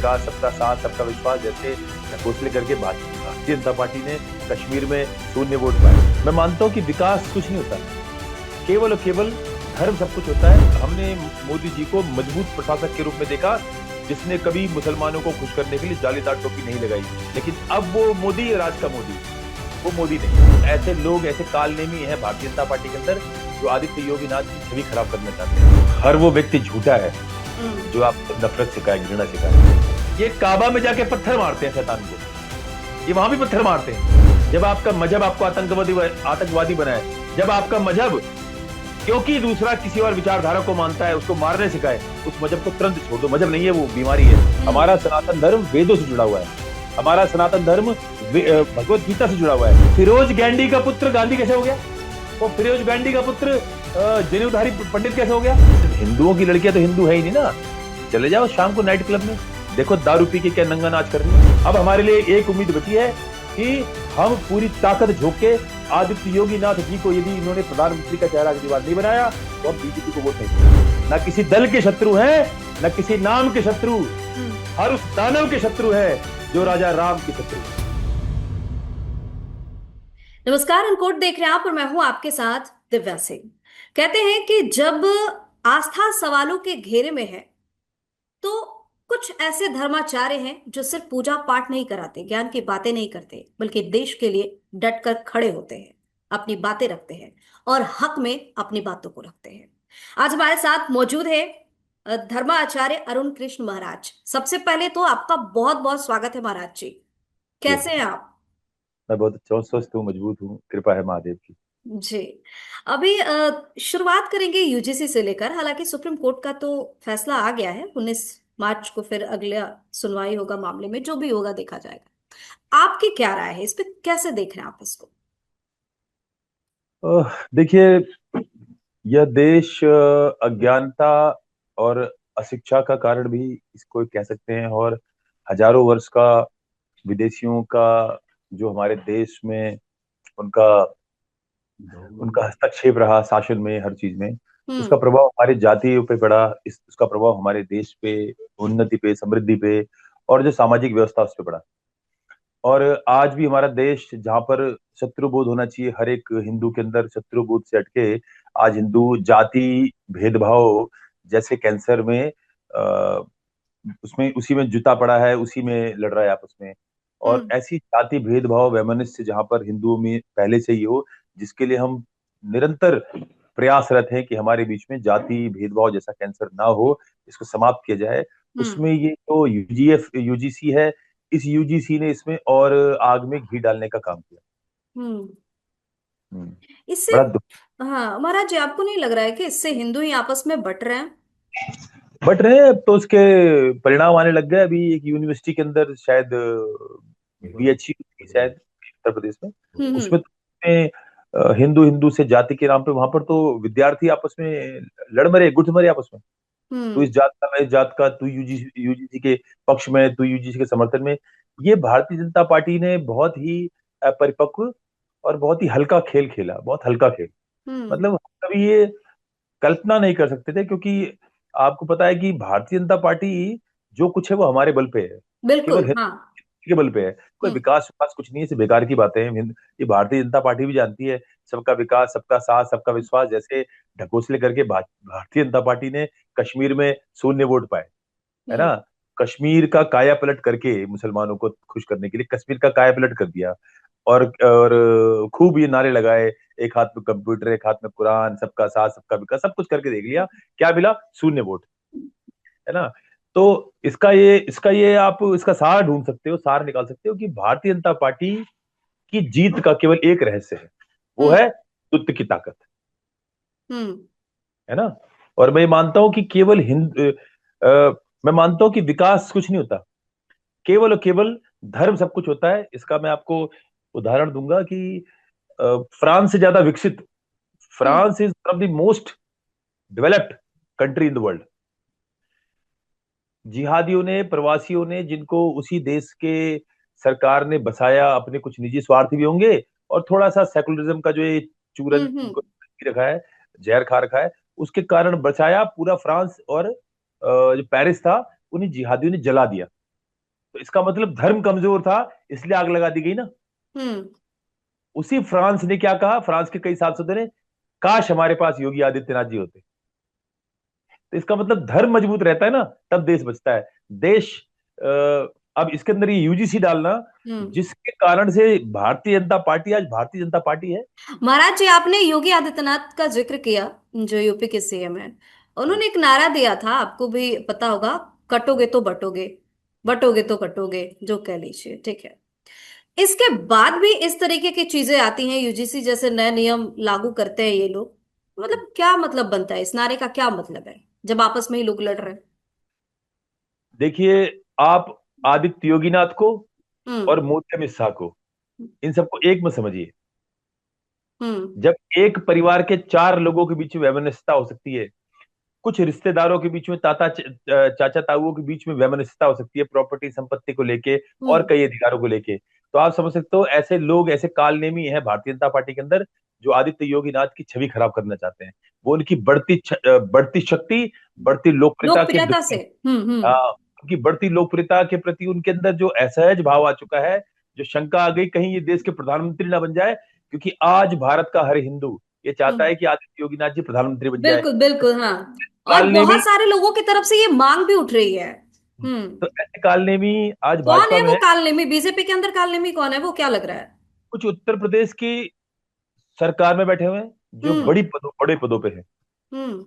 विकास, सबका साथ, सबका विश्वास जैसे घोषणा करके भारतीय जनता पार्टी ने कश्मीर में शून्य वोट पाए। मैं मानता हूं कि विकास कुछ नहीं होता, केवल और केवल धर्म सब कुछ होता है। हमने मोदी जी को मजबूत प्रशासक के रूप में देखा, जिसने कभी मुसलमानों को खुश करने के लिए जालीदार टोपी नहीं लगाई। लेकिन अब वो मोदी, राज का मोदी, वो मोदी नहीं। ऐसे लोग, ऐसे कालनेमी हैं भारतीय जनता पार्टी के अंदर जो आदित्य योगी नाथ की छवि खराब करना चाहते हैं। हर वो व्यक्ति झूठा है जो आपको नफरत सिखाए, घृणा सिखाए। ये काबा में जाके पत्थर मारते हैं शैतान को, ये वहां भी पत्थर मारते हैं। जब आपका मजहब आपको आतंकवादी बनाए, जब आपका मजहब क्योंकि दूसरा किसी और विचारधारा को मानता है उसको मारने सिखाए, उस मजहब को तुरंत छोड़ दो। मजहब नहीं है, वो बीमारी है। हमारा सनातन धर्म वेदों से जुड़ा हुआ है, हमारा सनातन धर्म भगवत गीता से जुड़ा हुआ है। फिरोज गांधी का पुत्र गांधी कैसे हो गया? वो फिरोज गांधी का पुत्र जनेऊधारी पंडित कैसे हो गया? हिंदुओं की लड़कियां तो हिंदू है ही नहीं ना। चले जाओ शाम को नाइट क्लब में, देखो दारू पी के क्या नंगा नाच कर रही है। अब हमारे लिए एक उम्मीद बची है कि हम पूरी ताकत झोंक के आदित्य योगी नाथ जी को, यदि इन्होंने प्रधानमंत्री का चेहरा अगली बार नहीं बनाया तो हम बीजेपी को वोट नहीं देंगे। ना किसी दल के शत्रु हैं, न किसी नाम के शत्रु, हर उस दानव के शत्रु है जो राजा राम के शत्रु। नमस्कार, अनकोट देख रहे हैं आप और मैं हूं आपके साथ दिव्या सिंह। कहते हैं कि जब आस्था सवालों के घेरे में है तो कुछ ऐसे धर्माचार्य हैं जो सिर्फ पूजा पाठ नहीं कराते, ज्ञान की बातें नहीं करते, बल्कि देश के लिए डट कर खड़े होते हैं, अपनी बातें रखते हैं और हक में अपनी बातों को रखते हैं। आज हमारे साथ मौजूद है धर्माचार्य अरुण कृष्ण महाराज। सबसे पहले तो आपका बहुत बहुत स्वागत है महाराज जी। कैसे हैं आप? मैं बहुत अच्छा हूँ, स्वस्थ हूँ, मजबूत हूँ, कृपा है महादेव की। जी। अभी शुरुआत करेंगे यूजीसी से लेकर। हालांकि सुप्रीम कोर्ट का तो फैसला आ गया है, 19 मार्च को फिर अगला सुनवाई होगा मामले में, जो भी होगा देखा जाएगा। आपकी क्या राय है इस पे, कैसे देख रहे हैं आप इसको? देखिए, यह देश अज्ञानता और अशिक्षा का कारण भी इसको कह सकते हैं, और हजारों वर्ष का विदेशियों का जो हमारे देश में उनका उनका हस्तक्षेप रहा, शासन में, हर चीज में, उसका हम्म। प्रभाव हमारी जाति पे पड़ा। उसका प्रभाव हमारे देश पे, उन्नति पे, समृद्धि पे, और जो सामाजिक व्यवस्था उस पे पड़ा। और आज भी हमारा देश, जहाँ पर शत्रुबोध होना चाहिए हर एक हिंदू के अंदर, शत्रुबोध से हटके आज हिंदू जाति भेदभाव जैसे कैंसर में उसमें, उसी में जुता पड़ा है, उसी में लड़ रहा है आपस में। और हम्म। ऐसी जाति भेदभाव, वैमनस्य जहाँ पर हिंदुओं में पहले से ही हो, जिसके लिए हम निरंतर प्रयासरत हैं कि हमारे बीच में जाति भेदभाव जैसा कैंसर ना हो, इसको समाप्त किया जाए। हम्म। उसमें ये जो यूजीसी है, इस यूजीसी ने इसमें और आग में घी डालने का काम किया। हम्म। हम्म, इससे बड़ा दुख। हाँ महाराज जी, आपको नहीं लग रहा है कि इससे हिंदू ही आपस में बट रहे हैं? बट रहे अब तो उसके परिणाम आने लग गए। अभी एक यूनिवर्सिटी के अंदर शायद बीएचयू शायद उत्तर प्रदेश में, हम्म। उसमें तो हिंदू हिंदू से जाति के नाम पे वहां पर तो विद्यार्थी आपस में लड़ मरे, गुट मरे आपस में। तू हम्म। इस जात का, मैं इस जात का, तू यूजीसी के पक्ष में, तू यूजीसी के समर्थन में। ये भारतीय जनता पार्टी ने बहुत ही परिपक्व और बहुत ही हल्का खेल खेला, बहुत हल्का खेल। हम्म। मतलब कभी ये कल्पना नहीं कर सकते थे, क्योंकि आपको पता है कि भारतीय जनता पार्टी जो कुछ है वो हमारे बल पे है, केवल बिल्कुल, हाँ। हिंदू के बल पे है। कोई हम्म। विकास विकास कुछ नहीं है, सिर्फ बेकार की बातें हैं। ये भारतीय जनता पार्टी भी जानती है। सबका विकास, सबका साथ, सबका विश्वास जैसे ढकोसले करके भारतीय जनता पार्टी ने कश्मीर में शून्य वोट पाए, है हम्म। ना। कश्मीर का काया पलट करके, मुसलमानों को खुश करने के लिए कश्मीर का काया पलट कर दिया। और खूब ये नारे लगाए, एक हाथ में कंप्यूटर, एक हाथ में कुरान, सबका साथ, सबका विकास, सब कुछ करके देख लिया। क्या मिला? शून्य वोट, है ना। तो इसका ये आप इसका सार ढूंढ सकते हो, सार निकाल सकते हो कि भारतीय जनता पार्टी की जीत का केवल एक रहस्य है, वो हम्म। है युद्ध की ताकत, हम्म। है ना। और मैं मानता हूं कि केवल मैं मानता हूं कि विकास कुछ नहीं होता, केवल और केवल धर्म सब कुछ होता है। इसका मैं आपको उदाहरण दूंगा कि फ्रांस से ज्यादा विकसित, hmm. France is one of the most developed country in the world. जिहादियों ने, प्रवासियों ने, जिनको उसी देश के सरकार ने बसाया, अपने कुछ निजी स्वार्थ भी होंगे, और थोड़ा सा सेकुलरिज्म का जो ये चूरन हम्म। इनको रखा है, जहर खा रखा है, उसके कारण बचाया पूरा फ्रांस। और जो पेरिस था, उन्हीं जिहादियों ने जला दिया। तो इसका मतलब धर्म कमजोर था, इसलिए आग लगा दी गई ना। हम्म। उसी फ्रांस ने क्या कहा, फ्रांस के कई सांसदों ने, काश हमारे पास योगी आदित्यनाथ जी होते। तो इसका मतलब धर्म मजबूत रहता है ना, तब देश बचता है। देश अ, अब इसके अंदर ये यूजीसी डालना, हम्म। जिसके कारण से भारतीय जनता पार्टी आज भारतीय जनता पार्टी है। महाराज जी, आपने योगी आदित्यनाथ का जिक्र किया, जो यूपी के सीएम हैं। उन्होंने एक नारा दिया था, आपको भी पता होगा, कटोगे तो बटोगे, बटोगे तो कटोगे, जो कह लीजिए, ठीक है। इसके बाद भी इस तरीके की चीजें आती हैं, यूजीसी जैसे नए नियम लागू करते हैं ये लोग। मतलब क्या मतलब बनता है, इस नारे का क्या मतलब है जब आपस में ही लोग लड़ रहे हैं? देखिए, आप आदित्य योगीनाथ को हम्म। और मोदी अमित शाह को, इन सबको एक में समझिए। हम्म। जब एक परिवार के चार लोगों के बीच में वैमनस्यता हो सकती है, कुछ रिश्तेदारों के बीच में, चाचा ताऊओं के बीच में वैमनस्यता हो सकती है प्रॉपर्टी संपत्ति को लेके और हम्म। कई अधिकारों को लेके, तो आप समझ सकते हो ऐसे लोग, ऐसे कालनेमी हैं भारतीय जनता पार्टी के अंदर, जो आदित्य योगीनाथ की छवि खराब करना चाहते हैं। वो उनकी बढ़ती शक्ति, बढ़ती लोकप्रियता के लोकप्रियता से। प्रति, हम्म। हाँ, उनकी बढ़ती लोकप्रियता के प्रति उनके अंदर जो असहज भाव आ चुका है, जो शंका आ गई कहीं ये देश के प्रधानमंत्री ना बन जाए, क्योंकि आज भारत का हर हिंदू ये चाहता हम्म। है कि आदित्य योगीनाथ जी प्रधानमंत्री बन जाए। बिल्कुल बिल्कुल, हाँ। और कालने में, बहुत सारे लोगों की तरफ से ये मांग भी उठ रही है। हम्म। तो ऐसे कालने में आज कौन भाजपा है में वो है। कालनेमी? बीजेपी के अंदर कालनेमी कौन है, वो क्या लग रहा है? कुछ उत्तर प्रदेश की सरकार में बैठे हुए हैं, जो हम्म। बड़े पदों पे हैं, हम्म।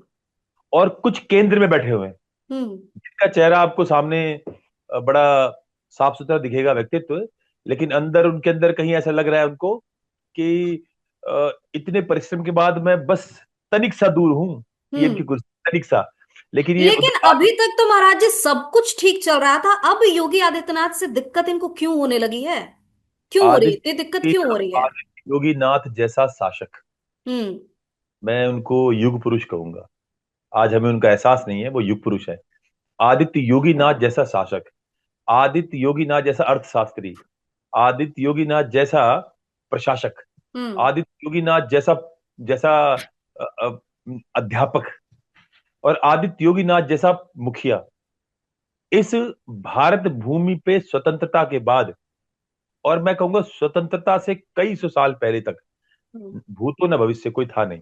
और कुछ केंद्र में बैठे हुए हैं, हम्म। जिनका चेहरा आपको सामने बड़ा साफ सुथरा दिखेगा व्यक्तित्व, लेकिन अंदर, उनके अंदर कहीं ऐसा लग रहा है उनको कि इतने परिश्रम के बाद मैं बस तनिक सा दूर हूं पीएम की हम्म। कुर्सी, तनिक सा। लेकिन ये लेकिन उनका, अभी तक तो महाराज जी सब कुछ ठीक चल रहा था, अब योगी आदित्यनाथ से दिक्कत इनको क्यों होने लगी है? क्यों हो रही है इतनी दिक्कत, आदित्य क्यों हो रही है? आदित्य योगीनाथ जैसा शासक, हम्म। मैं उनको युग पुरुष कहूंगा। आज हमें उनका एहसास नहीं है, वो युग पुरुष है। आदित्य योगीनाथ जैसा शासक, आदित्य योगीनाथ जैसा अर्थशास्त्री, आदित्य योगीनाथ जैसा प्रशासक, हम्म। आदित्य योगीनाथ जैसा जैसा अध्यापक, और आदित्य योगीनाथ जैसा मुखिया, इस भारत भूमि पे स्वतंत्रता के बाद, और मैं कहूंगा स्वतंत्रता से कई सौ साल पहले तक, हम्म। भूतो न भविष्य कोई था नहीं।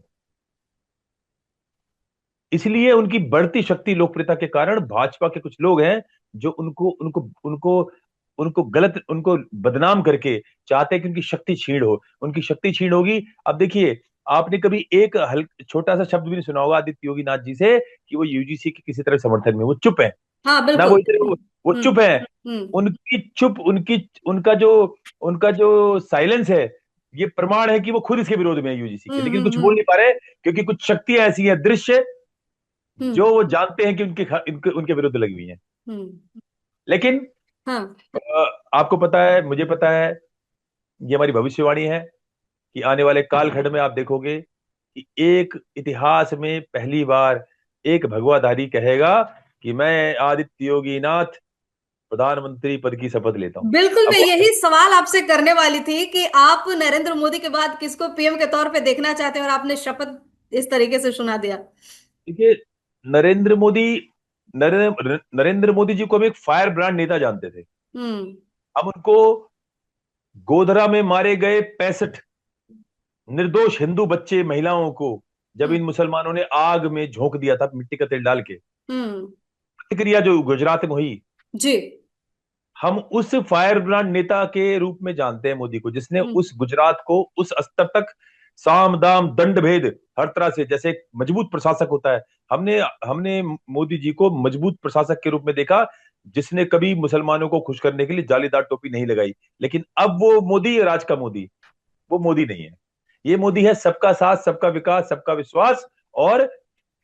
इसलिए उनकी बढ़ती शक्ति, लोकप्रियता के कारण भाजपा के कुछ लोग हैं जो उनको उनको उनको उनको गलत, उनको बदनाम करके चाहते हैं कि उनकी शक्ति छीण हो। उनकी शक्ति छीण होगी। अब देखिए, आपने कभी एक छोटा सा शब्द भी नहीं सुना होगा आदित्य योगीनाथ जी से कि वो यूजीसी के किसी तरह समर्थन में, वो चुप है हाँ ना, बिल्कुल। वो इतने, वो हम्म। चुप है। हम्म। उनकी चुप, उनकी उनका जो साइलेंस है, ये प्रमाण है कि वो खुद इसके विरोध में है यूजीसी के, हम्म। लेकिन कुछ बोल नहीं पा रहे, क्योंकि कुछ शक्तियां ऐसी हैं दृश्य, हम्म। जो वो जानते हैं कि उनके उनके विरुद्ध लगी हुई हैं। हम्म। लेकिन हाँ। आपको पता है, मुझे पता है, ये हमारी भविष्यवाणी है कि आने वाले कालखंड में आप देखोगे कि एक इतिहास में पहली बार एक भगवाधारी कहेगा कि मैं आदित्य योगीनाथ प्रधानमंत्री पद की शपथ लेता हूं। बिल्कुल, अब मैं वो, यही सवाल आपसे करने वाली थी कि आप नरेंद्र मोदी के बाद किसको पीएम के तौर पे देखना चाहते हैं, और आपने शपथ इस तरीके से सुना दिया। देखिए, नरेंद्र मोदी नरेंद्र मोदी जी को हम एक फायर ब्रांड नेता जानते थे। हम्म। हम उनको गोधरा में मारे गए 65 निर्दोष हिंदू बच्चे, महिलाओं को जब हम्म। इन मुसलमानों ने आग में झोंक दिया था मिट्टी का तेल डाल के, हम्म। प्रतिक्रिया जो गुजरात में हुई, जी। हम उस फायर ब्रांड नेता के रूप में जानते हैं मोदी को, जिसने हम्म। उस गुजरात को उस स्तर तक, साम दाम दंड भेद हर तरह से, जैसे एक मजबूत प्रशासक होता है, हमने हमने मोदी जी को मजबूत प्रशासक के रूप में देखा, जिसने कभी मुसलमानों को खुश करने के लिए जालीदार टोपी नहीं लगाई। लेकिन अब वो मोदी, राज का मोदी, वो मोदी नहीं है। ये मोदी है सबका साथ, सबका विकास, सबका विश्वास, और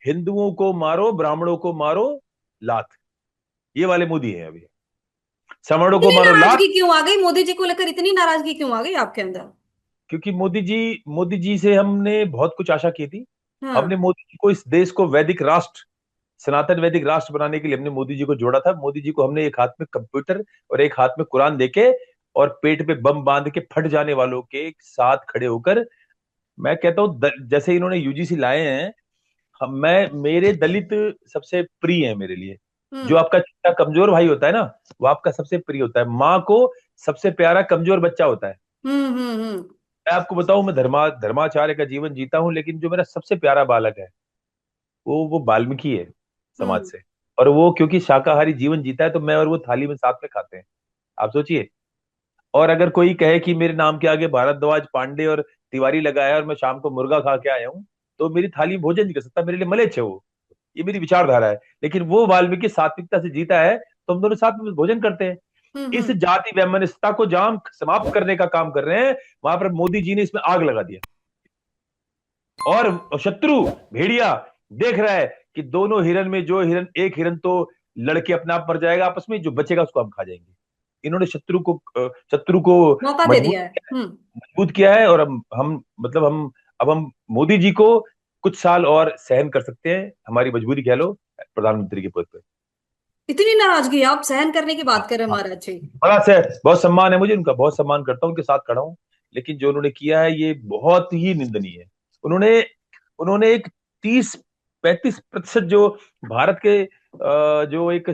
हिंदुओं को मारो, ब्राह्मणों को मारो, लात, ये वाले मोदी है अभी। सवर्णों को इतनी मारो, लात। नाराजगी क्यों आ गई मोदी जी को लेकर, इतनी नाराजगी क्यों आ गई आपके अंदर? क्योंकि मोदी जी से हमने बहुत कुछ आशा की थी। हमने हाँ। मोदी जी को, इस देश को वैदिक राष्ट्र, सनातन वैदिक राष्ट्र बनाने के लिए हमने मोदी जी को जोड़ा था। मोदी जी को हमने एक हाथ में कंप्यूटर और एक हाथ में कुरान देके, और पेट पे बम बांध के फट जाने वालों के साथ खड़े होकर, मैं कहता हूँ जैसे इन्होंने यूजीसी लाए हैं, हम मैं मेरे दलित सबसे प्रिय है मेरे लिए। जो हम्म आपका छोटा कमजोर भाई होता है ना, वो आपका सबसे प्रिय होता है। माँ को सबसे प्यारा कमजोर बच्चा होता है। हम्म। मैं आपको बताऊं, मैं धर्माचार्य का जीवन जीता हूं, लेकिन जो मेरा सबसे प्यारा बालक है वो वाल्मीकि है समाज हम्म से। और वो क्योंकि शाकाहारी जीवन जीता है, तो मैं और वो थाली में साथ में खाते हैं। आप सोचिए। और अगर कोई कहे कि मेरे नाम के आगे भारद्वाज, पांडे और तिवारी लगा है और मैं शाम को मुर्गा खा के आया हूं, तो मेरी थाली में भोजन नहीं कर सकता, मेरे लिए मलेच्छ है वो। ये मेरी विचारधारा है। लेकिन वो वाल्मीकि सात्विकता से जीता है, तो हम दोनों साथ में भोजन करते हैं। इस हम्म। जाति वैमनस्यता को जाम समाप्त करने का काम कर रहे हैं। वहां पर मोदी जी ने इसमें आग लगा दिया। और शत्रु भेड़िया देख रहा है कि दोनों हिरन में, जो हिरन, एक हिरन तो लड़के अपने आप मर जाएगा आपस में, जो बचेगा उसको हम खा जाएंगे। इन्होंने शत्रु को मौका दे मजबूत दिया है। मजबूत किया है। और हम मतलब हम अब हम मोदी जी को कुछ साल और सहन कर सकते हैं, हमारी मजबूरी कह लो, प्रधानमंत्री के पद पे। इतनी नाराजगी आप सहन करने की बात कर रहे हैं हाँ, महाराज जी? बड़ा से बहुत सम्मान है मुझे उनका, बहुत सम्मान करता हूँ, उनके साथ खड़ा हूँ। लेकिन जो उन्होंने किया है ये बहुत ही निंदनीय है। उन्होंने उन्होंने एक 30-35% जो भारत के जो एक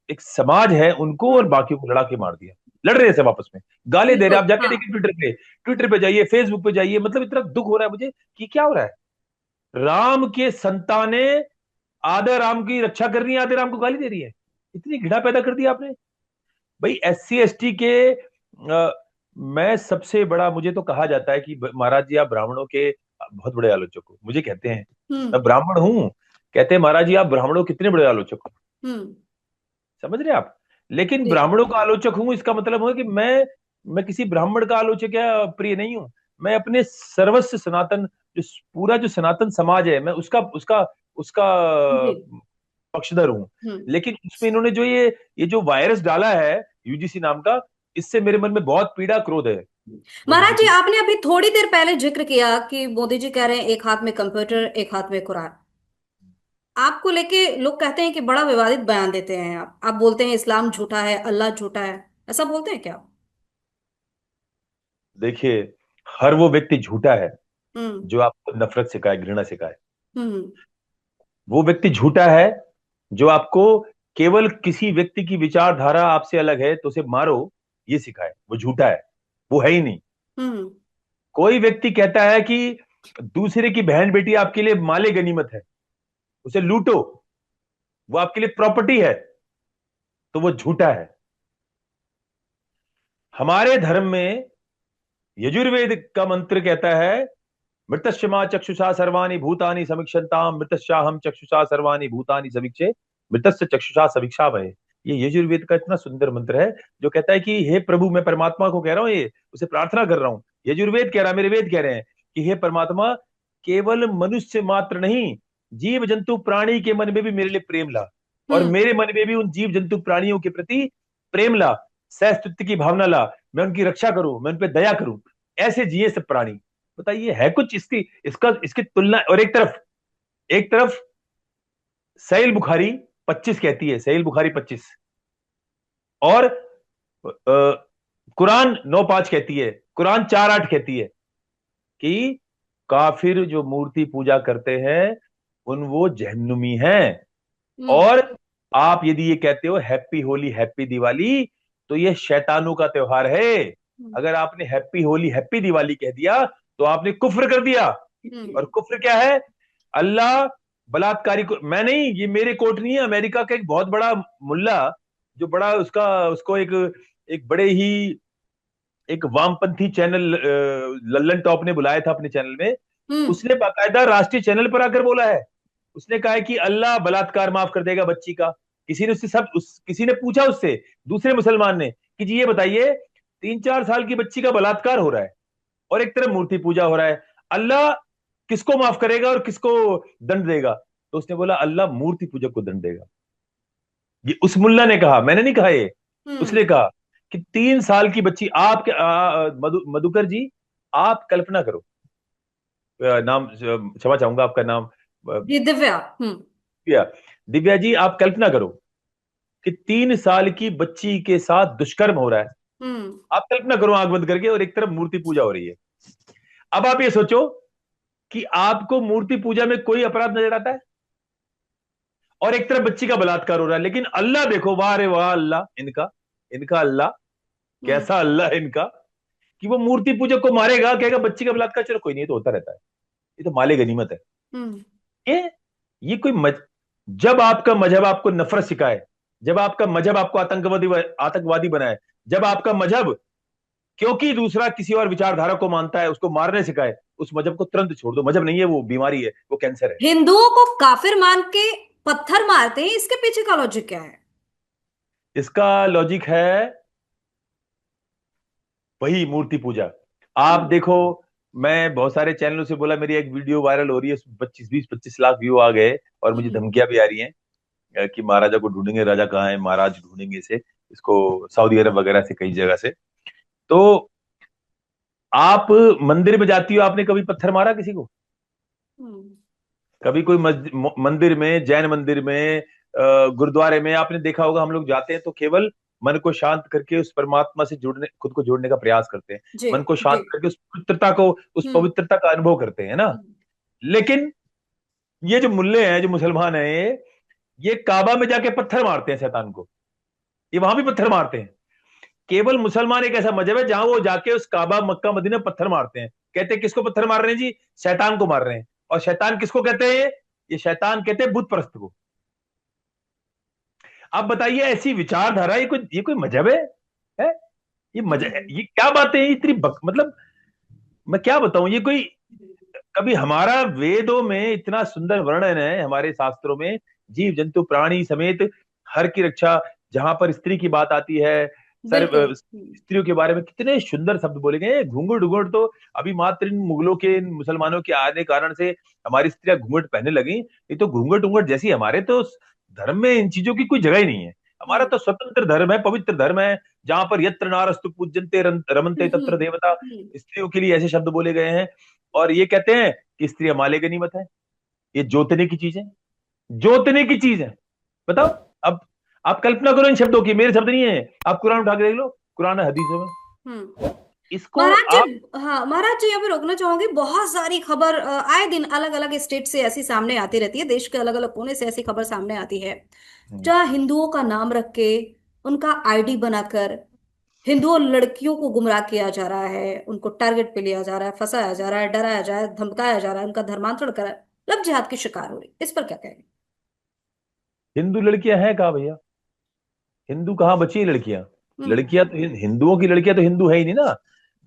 एक समाज है उनको और हम्म। बाकी को लड़ा के मार दिया। लड़ रहे हैं सब आपस में, गाली दे रहे हैं। बिल्कुल आप जाके हाँ। देखिए ट्विटर पे जाइए, फेसबुक पे जाइए। मतलब इतना दुख हो रहा है मुझे कि क्या हो रहा है। राम के संतानें आधे राम की रक्षा कर रही है, आधे राम को गाली दे रही है। इतनी घृणा पैदा कर दी आपने। भाई SC ST के मैं सबसे बड़ा, मुझे तो कहा जाता है कि महाराज जी आप ब्राह्मणों के बहुत बड़े आलोचक हो, मुझे कहते हैं। हम्म मैं ब्राह्मण हूं, कहते हैं महाराज जी आप ब्राह्मणों के कितने बड़े आलोचक हो। हम्म। समझ रहे हैं आप। लेकिन जी। ब्राह्मणों का आलोचक हूं, इसका मतलब है कि मैं किसी ब्राह्मण का आलोचक या प्रिय नहीं हूं। मैं अपने सर्वस्व सनातन, जो पूरा जो सनातन समाज है, मैं उसका उसका उसका जी। पक्षधर हूं। हम्म। लेकिन उसमें इन्होंने जो ये जो वायरस डाला है, UGC नाम का, इससे मेरे मन में बहुत पीड़ा क्रोध है मोदी जी महाराज जी, की। आपने अभी थोड़ी देर पहले जिक्र किया कि मोदी जी कह रहे हैं एक हाथ में कंप्यूटर एक हाथ में कुरान। आपको लेके लोग कहते हैं कि बड़ा विवादित बयान देते हैं। आप बोलते हैं इस्लाम झूठा है, अल्लाह झूठा है, ऐसा बोलते हैं क्या? देखिए, हर वो व्यक्ति झूठा है हम्म जो आपको नफरत सिखाए, घृणा सिखाए। हम्म वो व्यक्ति झूठा है जो आपको केवल किसी व्यक्ति की विचारधारा आपसे अलग है तो उसे मारो, ये सिखाए। वो झूठा है, वो है ही नहीं। हम्म कोई व्यक्ति कहता है कि दूसरे की बहन बेटी आपके लिए माले गनीमत है, उसे लूटो, वो आपके लिए प्रॉपर्टी है, तो वो झूठा है। हमारे धर्म में यजुर्वेद का मंत्र कहता है, मृतश्चमा चक्षुषा सर्वाणि भूतानि समीक्षन्ताम, मृतश्चाहम चक्षुषा सर्वाणि भूतानि समीक्षे, मृतस्य चक्षुषा समीक्षा भय। ये यजुर्वेद का इतना सुंदर मंत्र है, जो कहता है कि हे प्रभु, मैं परमात्मा को कह रहा हूं, ये उसे प्रार्थना कर रहा हूं। यजुर्वेद कह रहा है, मेरे वेद कह रहे हैं कि हे परमात्मा, केवल मनुष्य मात्र नहीं, जीव जंतु प्राणी के मन में भी मेरे लिए प्रेम ला, और हम्म मेरे मन में भी उन जीव जंतु प्राणियों के प्रति प्रेम ला, सहस्तित्व की भावना ला। मैं उनकी रक्षा करूं, मैं उन पर दया करूं। ऐसे जिए सब प्राणी। बताइए, है कुछ इसकी तुलना? और एक तरफ सहील बुखारी 25 कहती है, सहील बुखारी 25, और कुरान 9:5 कहती है, कुरान 4:8 कहती है कि काफिर जो मूर्ति पूजा करते हैं उन वो जहन्नुमी हैं। हम्म और आप यदि ये कहते हो हैप्पी होली हैप्पी दिवाली, तो ये शैतानों का त्योहार है। हम्म अगर आपने हैप्पी होली हैप्पी दिवाली कह दिया तो आपने कुफ्र कर दिया। हम्म और कुफ्र क्या है? अल्लाह बलात्कारी को, मैं नहीं, ये मेरे कोर्ट नहीं है, अमेरिका का एक बहुत बड़ा मुल्ला, जो बड़ा उसका उसको एक एक बड़े ही एक वामपंथी चैनल लल्लन टॉप ने बुलाया था अपने चैनल में। हम्म उसने बाकायदा राष्ट्रीय चैनल पर आकर बोला है। उसने कहा है कि अल्लाह बलात्कार माफ कर देगा बच्ची का। किसी ने पूछा उससे, दूसरे मुसलमान ने, कि जी ये बताइए, 3-4 साल की बच्ची का बलात्कार हो रहा है और एक तरफ मूर्ति पूजा हो रहा है, अल्लाह किसको माफ करेगा और किसको दंड देगा? तो उसने बोला अल्लाह मूर्ति पूजक को दंड देगा। ये उस मुल्ला ने कहा, मैंने नहीं कहा ये। हम्म उसने कहा कि 3 साल की बच्ची, आप मधुकर जी, आप कल्पना करो, नाम क्षमा चाहूंगा आपका नाम, जी दिव्या। दिव्या। दिव्या जी, आप कल्पना करो कि 3 साल की बच्ची के साथ दुष्कर्म हो रहा है। हम्म आप कल्पना करो आंख बंद करके, और एक तरफ मूर्ति पूजा हो रही है। अब आप ये सोचो कि आपको मूर्ति पूजा में कोई अपराध नजर आता है? और एक तरफ बच्ची का बलात्कार हो रहा है। लेकिन अल्लाह देखो, वाह रे वाह अल्लाह, इनका इनका अल्लाह, हम्म। कैसा अल्लाह है इनका, कि वो मूर्ति पूजक को मारेगा, कहेगा बच्ची का बलात्कार, चलो कोई नहीं, ये तो होता रहता है, ये तो माले गनीमत है। हम्म। ये ये कोई जब आपका मजहब आपको नफरत सिखाए, जब आपका मजहब आपको आतंकवादी आतंकवादी बनाए, जब आपका मजहब क्योंकि दूसरा किसी और विचारधारा को मानता है उसको मारने सिखाए, उस मजहब को तुरंत छोड़ दो। मजहब नहीं है वो, बीमारी है, वो कैंसर है। हिंदुओं को काफिर मान के पत्थर मारते हैं, इसके पीछे का लॉजिक क्या है? इसका लॉजिक है वही मूर्ति पूजा। आप हम्म। देखो, मैं बहुत सारे चैनलों से बोला, मेरी एक वीडियो वायरल हो रही है, 25-20-25 लाख व्यू आ गए, और मुझे हम्म। धमकियां भी आ रही हैं कि महाराजा को ढूंढेंगे, राजा कहाँ है, महाराज ढूंढेंगे इसे, इसको सऊदी अरब वगैरह से, कई जगह से। तो आप मंदिर में जाती हो, आपने कभी पत्थर मारा किसी को? हम्म। कभी कोई मंदिर में, जैन मंदिर में, गुरुद्वारे में आपने देखा होगा, हम लोग जाते हैं तो केवल मन को शांत करके उस परमात्मा से जुड़ने, खुद को जोड़ने का प्रयास करते हैं। जी। मन को जी। शांत करके उस हम्म। पवित्रता का अनुभव करते हैं ना। हम्म। लेकिन ये जो मुल्ले हैं, जो मुसलमान हैं, ये काबा में जाके पत्थर मारते हैं शैतान को, ये वहां भी पत्थर मारते हैं। केवल मुसलमान एक ऐसा मजहब है जहां वो जाके उस काबा, मक्का, मदीना पत्थर मारते हैं। कहते हैं किसको पत्थर मार रहे हैं जी? शैतान को मार रहे हैं। और शैतान किसको कहते हैं? ये शैतान कहते हैं बुत परस्त को। आप बताइए, ऐसी विचारधारा, ये कोई मजहब है? ये मजहब, हम्म। ये क्या बातें हैं इतनी मतलब मैं क्या बताऊं, ये कोई, कभी हमारा वेदों में इतना सुंदर वर्णन है, हमारे शास्त्रों में जीव जंतु प्राणी समेत हर की रक्षा, जहां पर स्त्री की बात आती है, बिल्कुल। स्त्रियों के बारे में कितने सुंदर शब्द बोले गए हैं। घूंघट घूंघट तो अभी मात्र इन मुगलों के, इन मुसलमानों के आने कारण से हमारी स्त्रियां घूंघट पहनने लगी, नहीं तो घूंघट घूंघट जैसी हमारे तो धर्म में इन चीजों की कोई जगह ही नहीं है। हमारा हम्म। तो स्वतंत्र धर्म है, पवित्र धर्म है, जहां पर यत्र नारस्तु पूज्यन्ते रमन्ते तत्र देवता, स्त्रियों के लिए ऐसे शब्द बोले गए हैं। और ये कहते हैं कि स्त्रियां माले गनीमत है, ये जोतने की चीज है, जोतने की चीज है। बताओ। अब आप कल्पना करो इन शब्दों की, मेरे शब्द नहीं है, आप कुरान उठा के देख लो, कुरान हदीसों में हम्म। इसको महाराज जी, आप। हाँ महाराज जी, यहाँ पे रोकना चाहूंगी। बहुत सारी खबर आए दिन अलग अलग स्टेट से ऐसी सामने आती रहती है, देश के अलग अलग कोने से ऐसी खबर सामने आती है जहाँ हिंदुओं का नाम रख के, उनका आईडी बनाकर हिंदुओं लड़कियों को गुमराह किया जा रहा है, उनको टारगेट पे लिया जा रहा है, फंसाया जा रहा है, डराया जा रहा है, धमकाया जा रहा है, उनका धर्मांतरण करा, लव जिहाद की शिकार हो रही। इस पर क्या कहेंगे? हिंदू लड़कियां हैं कहाँ भैया? हिंदू कहाँ बची है लड़कियां? हम्म। लड़कियां तो हिंदुओं की लड़कियां तो हिंदू है ही नहीं ना।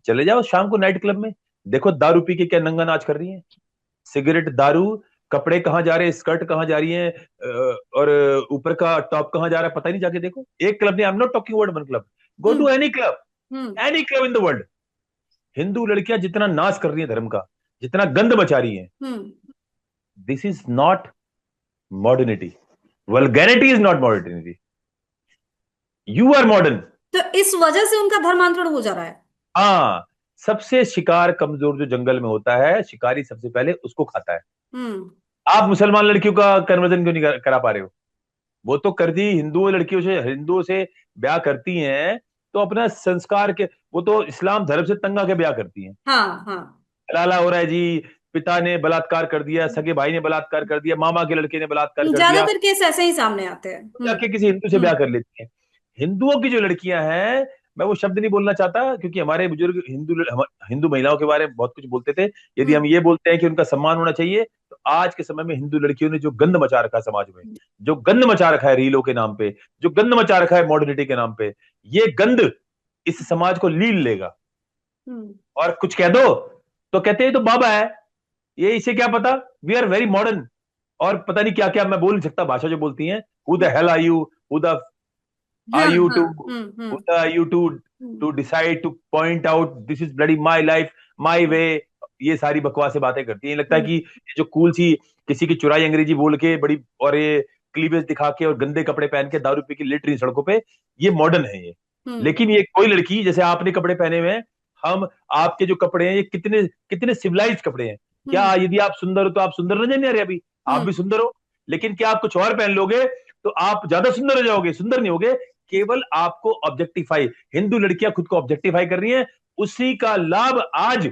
चले जाओ शाम को नाइट क्लब में, देखो दारू पी के क्या नंगा नाच कर रही है। सिगरेट, दारू, कपड़े कहाँ जा रहे हैं, स्कर्ट कहाँ जा रही है, और ऊपर का टॉप कहाँ जा रहा है, पता ही नहीं। जाके देखो एक क्लब नहीं, I am not talking about one club, go to hmm. Any club, hmm. Any club in the world. Hindu लड़कियां जितना नाश कर रही हैं धर्म का, जितना गंद मचा रही हैं, hmm. This is not modernity. Vulgarity is not modernity, you are modern. तो इस वजह से उनका धर्मांतरण हो जा रहा है। हाँ, सबसे शिकार कमजोर जो जंगल में होता है, शिकारी सबसे पहले उसको खाता है। हम्म। आप मुसलमान लड़कियों का कन्वर्जन क्यों नहीं करा पा रहे हो? वो तो कर दी, हिंदुओं लड़कियों से, हिंदुओं से ब्याह करती हैं, तो अपना संस्कार के, वो तो इस्लाम धर्म से तंग आके ब्याह करती हैं। हाँ। हाँ। हलाला हो रहा है जी, पिता ने बलात्कार कर दिया, सगे भाई ने बलात्कार कर दिया, मामा के लड़के ने बलात्कार कर दिया, ज्यादातर केस ऐसे ही सामने आते हैं। तो जाके किसी हिंदू से ब्याह कर लेती हैं। हिंदुओं की जो लड़कियां हैं, मैं वो शब्द नहीं बोलना चाहता, क्योंकि हमारे बुजुर्ग हिंदू महिलाओं के बारे में बहुत कुछ बोलते थे। यदि हम हम्म। ये बोलते हैं कि उनका सम्मान होना चाहिए, तो आज के समय में हिंदू लड़कियों ने जो गंद मचा रखा है समाज में, जो गंद मचा रखा है रीलों के नाम पे, जो गंद मचा रखा है मॉडर्निटी के नाम पे, ये गंद इस समाज को लील लेगा। हम्म। और कुछ कह दो तो कहते हैं ये तो बाबा है, ये इसे क्या पता, वी आर वेरी मॉडर्न। और पता नहीं क्या क्या, मैं बोल नहीं सकता भाषा जो बोलती हैं, who the hell are you, who the हाँ। आर यू हाँ। Too, hmm. who are you to decide to point out this is bloody my life, my way। ये सारी बकवास बातें करती है। ये लगता है कि हम्म। ये जो कूल सी, किसी की चुराई अंग्रेजी बोल के बड़ी, और ये क्लीवेज दिखा के और गंदे कपड़े पहन के दारू पी के लेट रही सड़कों पे, ये मॉडर्न है ये। हम्म। लेकिन ये कोई लड़की, जैसे आपने कपड़े पहने हुए हैं, हम, आपके जो कपड़े हैं, ये कितने कितने सिविलाइज्ड कपड़े हैं। क्या हम्म। यदि आप सुंदर हो तो आप सुंदर नहीं जाने रहे? अभी आप भी हम्म। सुंदर हो, लेकिन क्या आप कुछ और पहन लोगे तो आप ज्यादा सुंदर हो जाओगे? सुंदर नहीं होगे, केवल आपको ऑब्जेक्टिफाई, हिंदू लड़कियां खुद को ऑब्जेक्टिफाई कर रही हैं, उसी का लाभ आज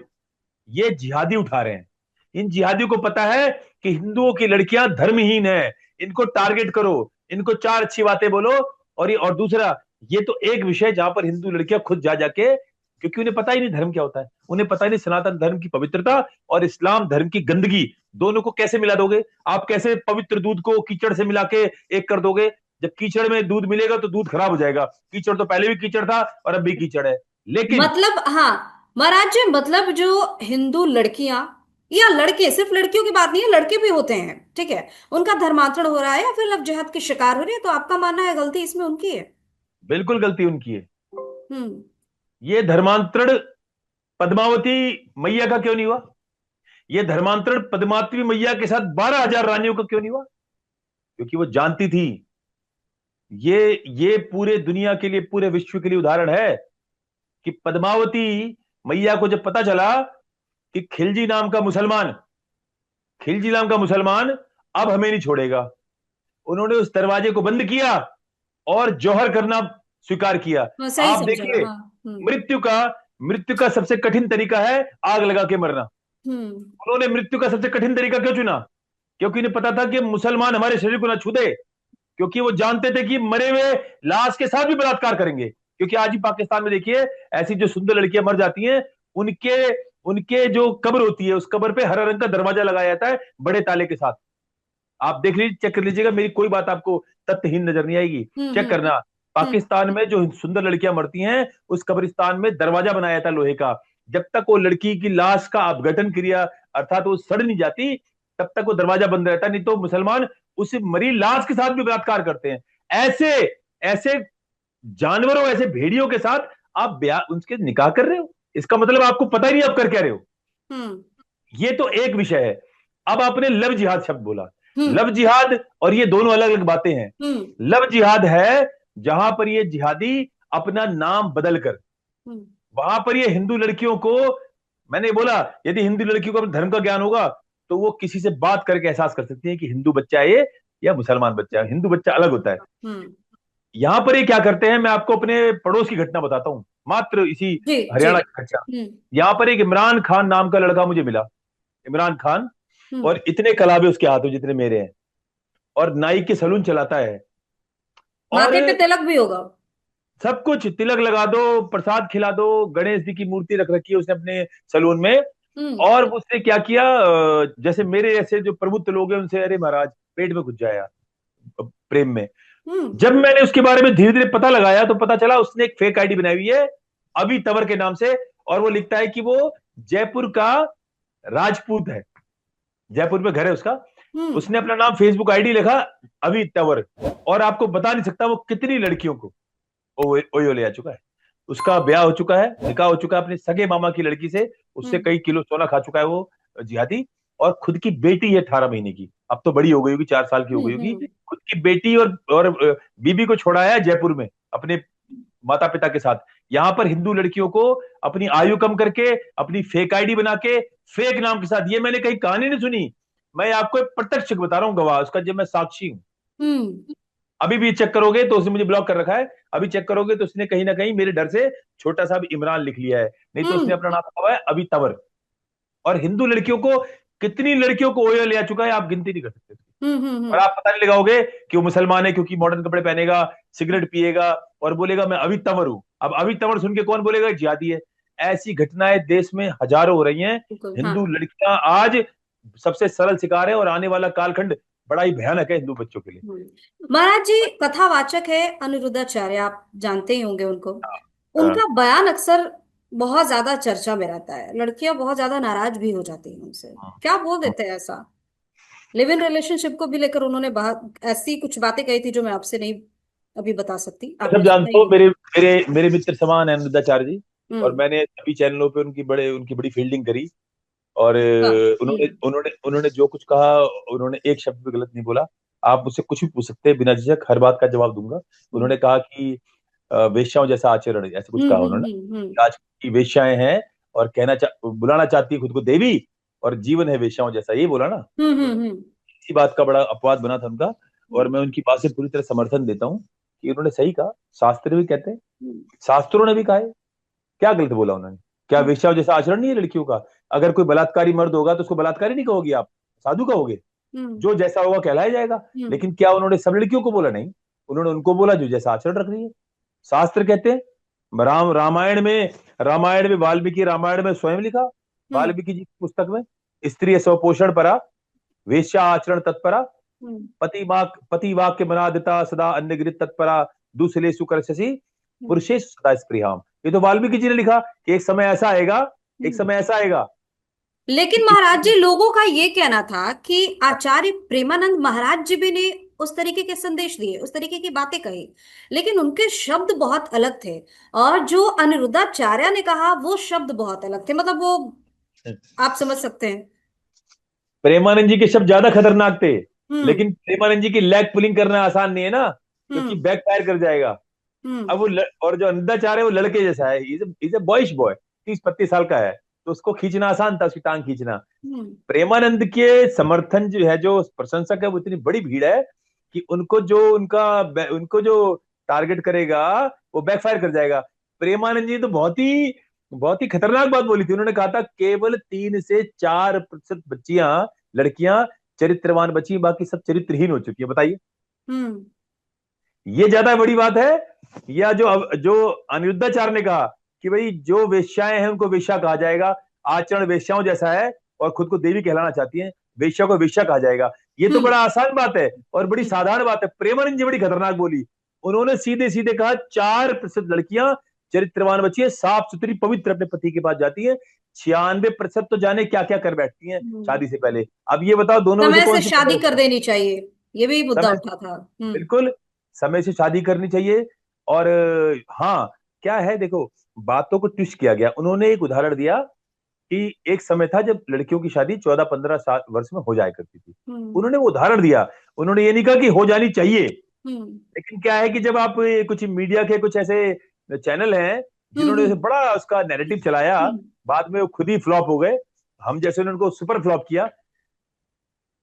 ये जिहादी उठा रहे हैं। इन जिहादियों को पता है कि हिंदुओं की लड़कियां धर्महीन है, इनको टारगेट करो, इनको चार अच्छी बातें बोलो। और दूसरा, ये तो एक विषय जहां पर हिंदू लड़कियां खुद जा जाके, क्योंकि उन्हें पता ही नहीं धर्म क्या होता है, उन्हें पता ही नहीं सनातन धर्म की पवित्रता और इस्लाम धर्म की गंदगी, दोनों को कैसे मिला दोगे आप? कैसे पवित्र दूध को कीचड़ से मिला के एक कर दोगे? जब कीचड़ में दूध मिलेगा तो दूध खराब हो जाएगा। कीचड़ तो पहले भी कीचड़ था और अब भी कीचड़ है। लेकिन मतलब हाँ महाराज जी, मतलब जो हिंदू लड़कियां या लड़के, सिर्फ लड़कियों की बात नहीं है, लड़के भी होते हैं, ठीक है, उनका धर्मांतरण हो रहा है या फिर लव जिहाद की शिकार हो रही है, तो आपका मानना है गलती इसमें उनकी है? बिल्कुल गलती उनकी है। हम्म। ये धर्मांतरण पद्मावती मैया का क्यों नहीं हुआ? ये धर्मांतरण पद्मावती मैया के साथ 12,000 रानियों का क्यों नहीं हुआ? क्योंकि वो जानती थी। ये पूरे दुनिया के लिए, पूरे विश्व के लिए उदाहरण है कि पद्मावती मैया को जब पता चला कि खिलजी नाम का मुसलमान अब हमें नहीं छोड़ेगा, उन्होंने उस दरवाजे को बंद किया और जौहर करना स्वीकार किया। हाँ, सही आप समझा, देखिए, हाँ। हम्म। मृत्यु का मृत्यु का सबसे कठिन तरीका है आग लगा के मरना। हम्म। उन्होंने मृत्यु का सबसे कठिन तरीका क्यों चुना? क्योंकि उन्हें पता था कि मुसलमान हमारे शरीर को ना छू दे, क्योंकि वो जानते थे कि मरे हुए लाश के साथ भी बलात्कार करेंगे। क्योंकि आज ही पाकिस्तान में देखिए, ऐसी जो सुंदर लड़कियां मर जाती हैं, उनके उनके जो कब्र होती है, उस कब्र पे हरा रंग का दरवाजा लगाया जाता है बड़े ताले के साथ। आप देख लीजिए, चेक कर लीजिएगा, मेरी कोई बात आपको तथ्यहीन नजर नहीं आएगी। हम्म। चेक करना, हम्म। पाकिस्तान में जो सुंदर लड़कियां मरती हैं, उस कब्रिस्तान में दरवाजा बनाया था लोहे का। जब तक वो लड़की की लाश का अपघटन क्रिया, अर्थात वो सड़ नहीं जाती, तब तक वो दरवाजा बंद रहता। नहीं तो मुसलमान उस मरी लाश के साथ भी बलात्कार करते हैं। ऐसे ऐसे जानवरों, ऐसे भेड़ियों के साथ आप ब्याह, उनके निकाह कर रहे हो। इसका मतलब आपको पता ही नहीं आप कर क्या रहे हो। हम्म। ये तो एक विषय है। अब आपने लव जिहाद शब्द बोला। हम्म। लव जिहाद और ये दोनों अलग अलग बातें हैं। हम्म। लव जिहाद है जहां पर ये जिहादी अपना नाम बदल कर, हम्म। वहां पर ये हिंदू लड़कियों को, मैंने बोला, यदि हिंदू लड़कियों को अपने धर्म का ज्ञान होगा तो वो किसी से बात करके एहसास कर सकती है कि हिंदू बच्चा है ये या मुसलमान बच्चा है। हिंदू बच्चा अलग होता है। हम्म। यहां पर ये क्या करते हैं, मैं आपको अपने पड़ोस की घटना बताता हूं, मात्र इसी जी। जी। हरियाणा की घटना। हम्म। यहां पर एक इमरान खान नाम का लड़का मुझे मिला। इमरान खान, हम्म। और इतने कलाबे उसके हाथों जितने मेरे हैं, और नाई के सलून चलाता है। और माथे पे तिलक भी होगा? सब कुछ, तिलक लगा दो, प्रसाद खिला दो, गणेश जी की मूर्ति रख रखी है उसने अपने सलून में। हम्म। और उसने क्या किया, जैसे मेरे ऐसे जो प्रबुद्ध लोग हैं उनसे, अरे महाराज पेट में घुस जाया प्रेम में। हम्म। जब मैंने उसके बारे में धीरे धीरे पता लगाया तो पता चला उसने एक फेक आईडी बनाई हुई है, अभी तंवर के नाम से। और वो लिखता है कि वो जयपुर का राजपूत है, जयपुर में घर है उसका। हम्म। उसने अपना नाम फेसबुक आईडी लिखा अभी तंवर, और आपको बता नहीं सकता वो कितनी लड़कियों को ओयो ले आ चुका है। उसका ब्याह हो चुका है, निकाह हो चुका है अपने सगे मामा की लड़की से। उससे हम्म। कई किलो सोना खा चुका है वो जिहादी। और खुद की बेटी है 18 महीने की, अब तो बड़ी हो गई होगी, 4 साल की हो गई होगी। हम्म। खुद की बेटी और बीबी को छोड़ाया है जयपुर में अपने माता पिता के साथ। यहां पर हिंदू लड़कियों को अपनी आयु कम करके, अपनी फेक आईडी बना के, फेक नाम के साथ, ये मैंने कहीं कहानी नहीं सुनी, मैं आपको एक प्रत्यक्ष बता रहा हूं, गवाह उसका, जब मैं साक्षी हूं। हम्म। अभी भी चेक करोगे तो उसने मुझे ब्लॉक कर रखा है। अभी चेक करोगे तो उसने कहीं ना कहीं मेरे डर से छोटा सा भी इमरान लिख लिया है, नहीं तो उसने हम्म। अपना नाम रखा हुआ है अभी तंवर। और हिंदू लड़कियों को, कितनी लड़कियों को ओयो ले आ चुका है, आप गिनती नहीं कर सकते। हम्म। और आप पता नहीं लगाओगे कि वो मुसलमान है क्योंकि मॉडर्न कपड़े पहनेगा, सिगरेट पिएगा और बोलेगा मैं अभी तंवर हूं। अब अभी तंवर सुन के कौन बोलेगा जिहादी है? ऐसी घटनाएं देश में हजारों हो रही हैं। बिल्कुल, हाँ। हिंदू लड़कियां आज सबसे सरल शिकार है, और आने वाला कालखंड बड़ा ही भयानक है हिंदू बच्चों के लिए। महाराज जी, कथावाचक है अनिरुद्धाचार्य, आप जानते ही होंगे उनको। हाँ। उनका बयान अक्सर बहुत ज्यादा चर्चा में रहता है, लड़कियां बहुत ज्यादा नाराज भी हो जाती हैं उनसे, क्या बोल देते हैं ऐसा? लिव इन रिलेशनशिप को भी लेकर उन्होंने ऐसी कुछ बातें कही थी जो मैं आपसे नहीं अभी बता सकती, आप सब मुझे जानते हो, बताइए। मेरे मेरे मेरे मित्र समान है अनिरुद्धाचार्य जी। और हम्म। मैंने सभी चैनलों पे उनकी बड़ी फील्डिंग करी। और हाँ। उन्होंने उन्होंने उन्होंने जो कुछ कहा, उन्होंने एक शब्द भी गलत नहीं बोला। आप मुझसे कुछ भी पूछ सकते हैं, बिना झिझक हर बात का जवाब दूंगा। हम्म। उन्होंने कहा कि वेश्याओं जैसा आचरण, ऐसे कुछ हम्म। कहा हम्म। उन्होंने। हम्म। आज की वेश्याएं हैं और बुलाना चाहती है खुद को देवी, और जीवन है वेश्याओं जैसा, ये बोला ना। हम्म। हम्म। हम्म। इसी बात का बड़ा अपवाद बना था उनका। और हम्म। मैं उनकी बात से पूरी तरह समर्थन देता हूँ कि उन्होंने सही कहा। शास्त्र भी कहते हैं, हम्म। शास्त्रों ने भी कहा है। क्या गलत बोला उन्होंने? क्या वेश्याओं जैसा आचरण नहीं है लड़कियों का? अगर कोई बलात्कारी मर्द होगा तो उसको बलात्कारी नहीं कहोगे आप, साधु कहोगे? जो जैसा होगा कहलाया जाएगा। लेकिन क्या उन्होंने सब लड़कियों को बोला? नहीं, उन्होंने उनको बोला जो जैसा आचरण रख रही है। शास्त्र कहते हैं, रामायण में वाल्मीकि रामायण में स्वयं लिखा, वाल्मीकि जी की पुस्तक में, स्त्री स्वपोषण परा, वेश्या आचरण तत्परा, पति वाक्य मनादिता सदा अन्यगृत तत्परा, दूसरे सुकर शशि पुरुषेश सदा स्पृहाम। ये तो वाल्मीकि जी ने लिखा कि एक समय ऐसा आएगा, एक समय ऐसा आएगा। लेकिन महाराज जी, लोगों का ये कहना था कि आचार्य प्रेमानंद महाराज जी भी ने उस तरीके के संदेश दिए, उस तरीके की बातें कही, लेकिन उनके शब्द बहुत अलग थे। और जो अनिरुद्धाचार्य ने कहा वो शब्द बहुत अलग थे, मतलब वो आप समझ सकते हैं। प्रेमानंद जी के शब्द ज्यादा खतरनाक थे, हम्म। लेकिन प्रेमानंद जी की लेग पुलिंग करना आसान नहीं है ना, क्योंकि हम्म। बैक फायर कर जाएगा। हम्म। अब और जो अंधाचार है वो लड़के जैसा है, इज ए बॉयश बॉय, 30-32 साल का है, तो उसको खींचना आसान था, उसकी टांग खींचना। हम्म। प्रेमानंद के समर्थन जो है, जो प्रशंसक है, वो इतनी बड़ी भीड़ है कि उनको जो टारगेट करेगा वो बैकफायर कर जाएगा। प्रेमानंद जी तो बहुत ही खतरनाक बात बोली थी। उन्होंने कहा था केवल 3 से 4% बच्चियां, लड़कियां चरित्रवान बची, बाकी सब चरित्रहीन हो चुकी है। बताइए, हम्म। ये ज्यादा बड़ी बात है? या जो अनिरुद्धाचार्य ने कहा कि भाई जो वेश्याएं हैं उनको वेश्या कहा जाएगा, आचरण वेश्याओं जैसा है, और खुद को देवी कहलाना चाहती हैं, वेश्या को वेश्या कहा जाएगा। ये तो हम्म। बड़ा आसान बात है और बड़ी हम्म। साधारण बात है। प्रेमानंद जी बड़ी खतरनाक बोली। उन्होंने सीधे सीधे कहा 4% लड़कियां चरित्रवान बची है, साफ सुथरी पवित्र अपने पति के पास जाती है, 96% तो जाने क्या क्या कर बैठती हैं हम्म। शादी से पहले। अब ये बताओ दोनों में से समय से कौन सी शादी कर है? देनी चाहिए, ये भी मुद्दा समय, उठा था। हम्म। बिल्कुल समय से शादी करनी चाहिए। और हाँ, क्या है देखो, बातों को ट्विस्ट किया गया। उन्होंने एक उदाहरण दिया कि एक समय था जब लड़कियों की शादी 14-15 वर्ष में हो जाया करती थी। हम्म। उन्होंने वो उदाहरण दिया। उन्होंने ये नहीं कहा कि हो जानी चाहिए। हम्म। लेकिन क्या है कि जब आप कुछ मीडिया के कुछ ऐसे चैनल हैं जिन्होंने हम्म। ऐसे बड़ा उसका नैरेटिव चलाया, हम्म। बाद में वो खुद ही फ्लॉप हो गए, हम जैसे ने उनको सुपर फ्लॉप किया।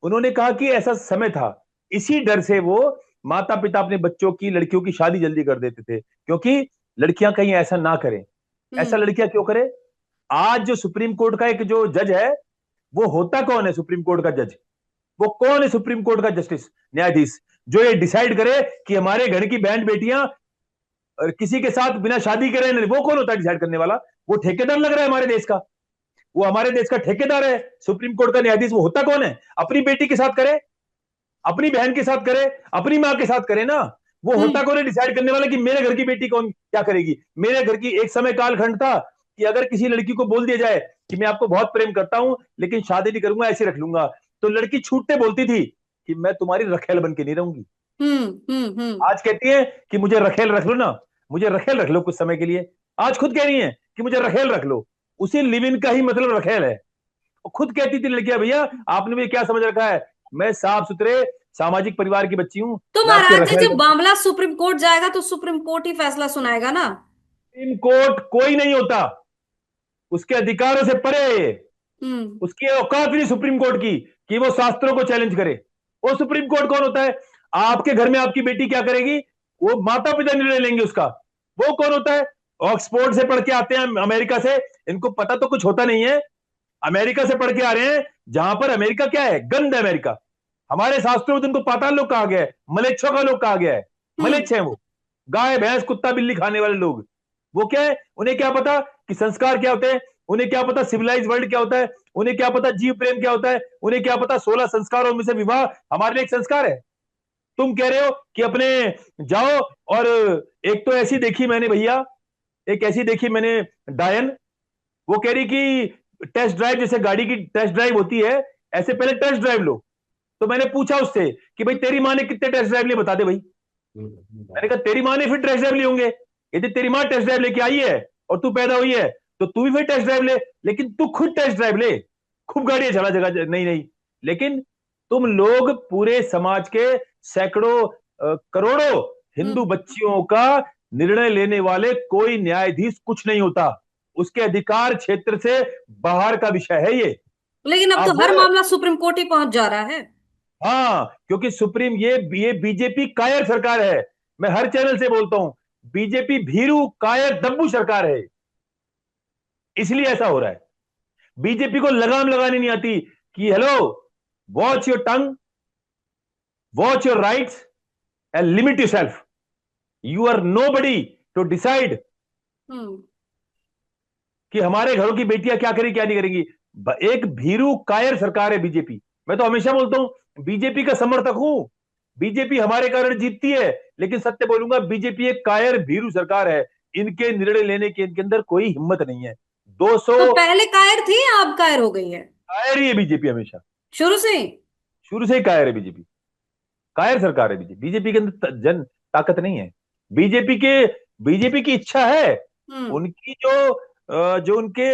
उन्होंने कहा कि ऐसा समय था, इसी डर से वो माता पिता अपने बच्चों की, लड़कियों की शादी जल्दी कर देते थे, क्योंकि लड़कियां कहीं ऐसा ना करें। ऐसा हम्म। लड़कियां क्यों करें? आज जो सुप्रीम कोर्ट का एक जो जज है, वो होता कौन है? सुप्रीम कोर्ट का जज वो कौन है? सुप्रीम कोर्ट का जस्टिस, न्यायाधीश, जो ये डिसाइड करे कि हमारे घर की बहन बेटियां और किसी के साथ बिना शादी करे नहीं। वो कौन होता है डिसाइड करने वाला? वो ठेकेदार लग रहा है हमारे देश का, वो हमारे देश का ठेकेदार है। सुप्रीम कोर्ट का न्यायाधीश वो होता कौन है? अपनी बेटी के साथ करे, अपनी बहन के साथ करे, अपनी माँ के साथ करे ना। वो होता हम्म। कौन है डिसाइड करने वाला कि मेरे घर की बेटी कौन क्या करेगी? मेरे घर की एक समय कालखंड था कि अगर किसी लड़की को बोल दिया जाए कि मैं आपको बहुत प्रेम करता हूं लेकिन शादी नहीं करूंगा, ऐसे रख लूंगा, तो लड़की छूटते बोलती थी कि मैं तुम्हारी रखेल बन के नहीं रहूंगी। हम्म। हम्म। हम्म। आज कहती है कि मुझे रखेल रख लो ना, मुझे रखेल रख लो कुछ समय के लिए। आज खुद कह रही है कि मुझे रखेल रख लो। उसी लिव इन का ही मतलब रखेल है। वो खुद कहती थी लड़कियां, भैया आपने भी क्या समझ रखा है, मैं साफ सुथरे सामाजिक परिवार की बच्ची हूं, तो मैं आपके महाराज जी, रखेल जब बन। मामला सुप्रीम कोर्ट जाएगा तो सुप्रीम कोर्ट ही फैसला सुनाएगा ना। सुप्रीम कोर्ट कोई नहीं होता, उसके अधिकारों से परे है ये। हम्म। उसकी औकात नहीं सुप्रीम कोर्ट की कि वो शास्त्रों को चैलेंज करे। वो सुप्रीम कोर्ट कौन होता है? आपके घर में आपकी बेटी क्या करेगी, वो माता पिता निर्णय लेंगे उसका। वो कौन होता है? ऑक्सफोर्ड से पढ़ के आते हैं, अमेरिका से, इनको पता तो कुछ होता नहीं है। अमेरिका से पढ़ के आ रहे हैं, जहां पर अमेरिका क्या है, गंद है अमेरिका। हमारे शास्त्रों में तो उनको पाताल लोग कहा गया है, मलेच्छों का लोग कहा गया है। हम्म। मलेच्छ है वो, गाय भैंस कुत्ता बिल्ली खाने वाले लोग। वो क्या है, उन्हें क्या पता कि संस्कार क्या होते हैं? उन्हें क्या पता सिविलाइज वर्ल्ड क्या होता है? उन्हें क्या पता जीव प्रेम क्या होता है? उन्हें क्या पता 16 संस्कारों में से विवाह हमारे लिए एक संस्कार है? तुम कह रहे हो कि अपने जाओ और एक तो ऐसी देखी मैंने भैया, एक ऐसी देखी मैंने डायन, वो कह रही कि टेस्ट ड्राइव, जैसे गाड़ी की टेस्ट ड्राइव होती है ऐसे पहले टेस्ट ड्राइव लो। तो मैंने पूछा उससे कि भाई तेरी माँ ने कितने टेस्ट ड्राइव लिए, बता दे भाई। मैंने कहा तेरी माँ ने फिर टेस्ट ड्राइव लिए होंगे, यदि तेरी माँ टेस्ट ड्राइव लेके आई है और तू पैदा हुई है तो तू भी फिर टेस्ट ड्राइव ले। लेकिन तू खुद टेस्ट ड्राइव ले, खूब गाड़ियां चला जगह नहीं नहीं। लेकिन तुम लोग पूरे समाज के सैकड़ों करोड़ों हिंदू हम्म। बच्चियों का निर्णय लेने वाले कोई न्यायाधीश कुछ नहीं होता, उसके अधिकार क्षेत्र से बाहर का विषय है ये। लेकिन अब तो आप हर वो, मामला सुप्रीम कोर्ट ही पहुंच जा रहा है। हाँ, क्योंकि सुप्रीम ये बीजेपी कायर सरकार है। मैं हर चैनल से बोलता हूं, बीजेपी भीरू कायर दब्बू सरकार है, इसलिए ऐसा हो रहा है। बीजेपी को लगाम लगानी नहीं आती कि hello watch your tongue, watch your rights and limit yourself. You are nobody to decide hmm. कि हमारे घरों की बेटियां क्या करेंगी क्या नहीं करेंगी. एक भीरू कायर सरकार है बीजेपी. मैं तो हमेशा बोलता हूं बीजेपी का समर्थक हूं. बीजेपी हमारे कारण जीतती है, लेकिन सत्य बोलूंगा बीजेपी एक कायर भीरू सरकार है. इनके निर्णय लेने की इनके अंदर कोई हिम्मत नहीं है. 200 तो पहले कायर थी, अब कायर हो गई है? कायर ही है बीजेपी हमेशा. शुरू से ही? शुरू से ही कायर है बीजेपी. कायर सरकार है बीजेपी. बीजेपी के अंदर जन ताकत नहीं है. बीजेपी के बीजेपी की इच्छा है. हम्म। उनकी जो उनके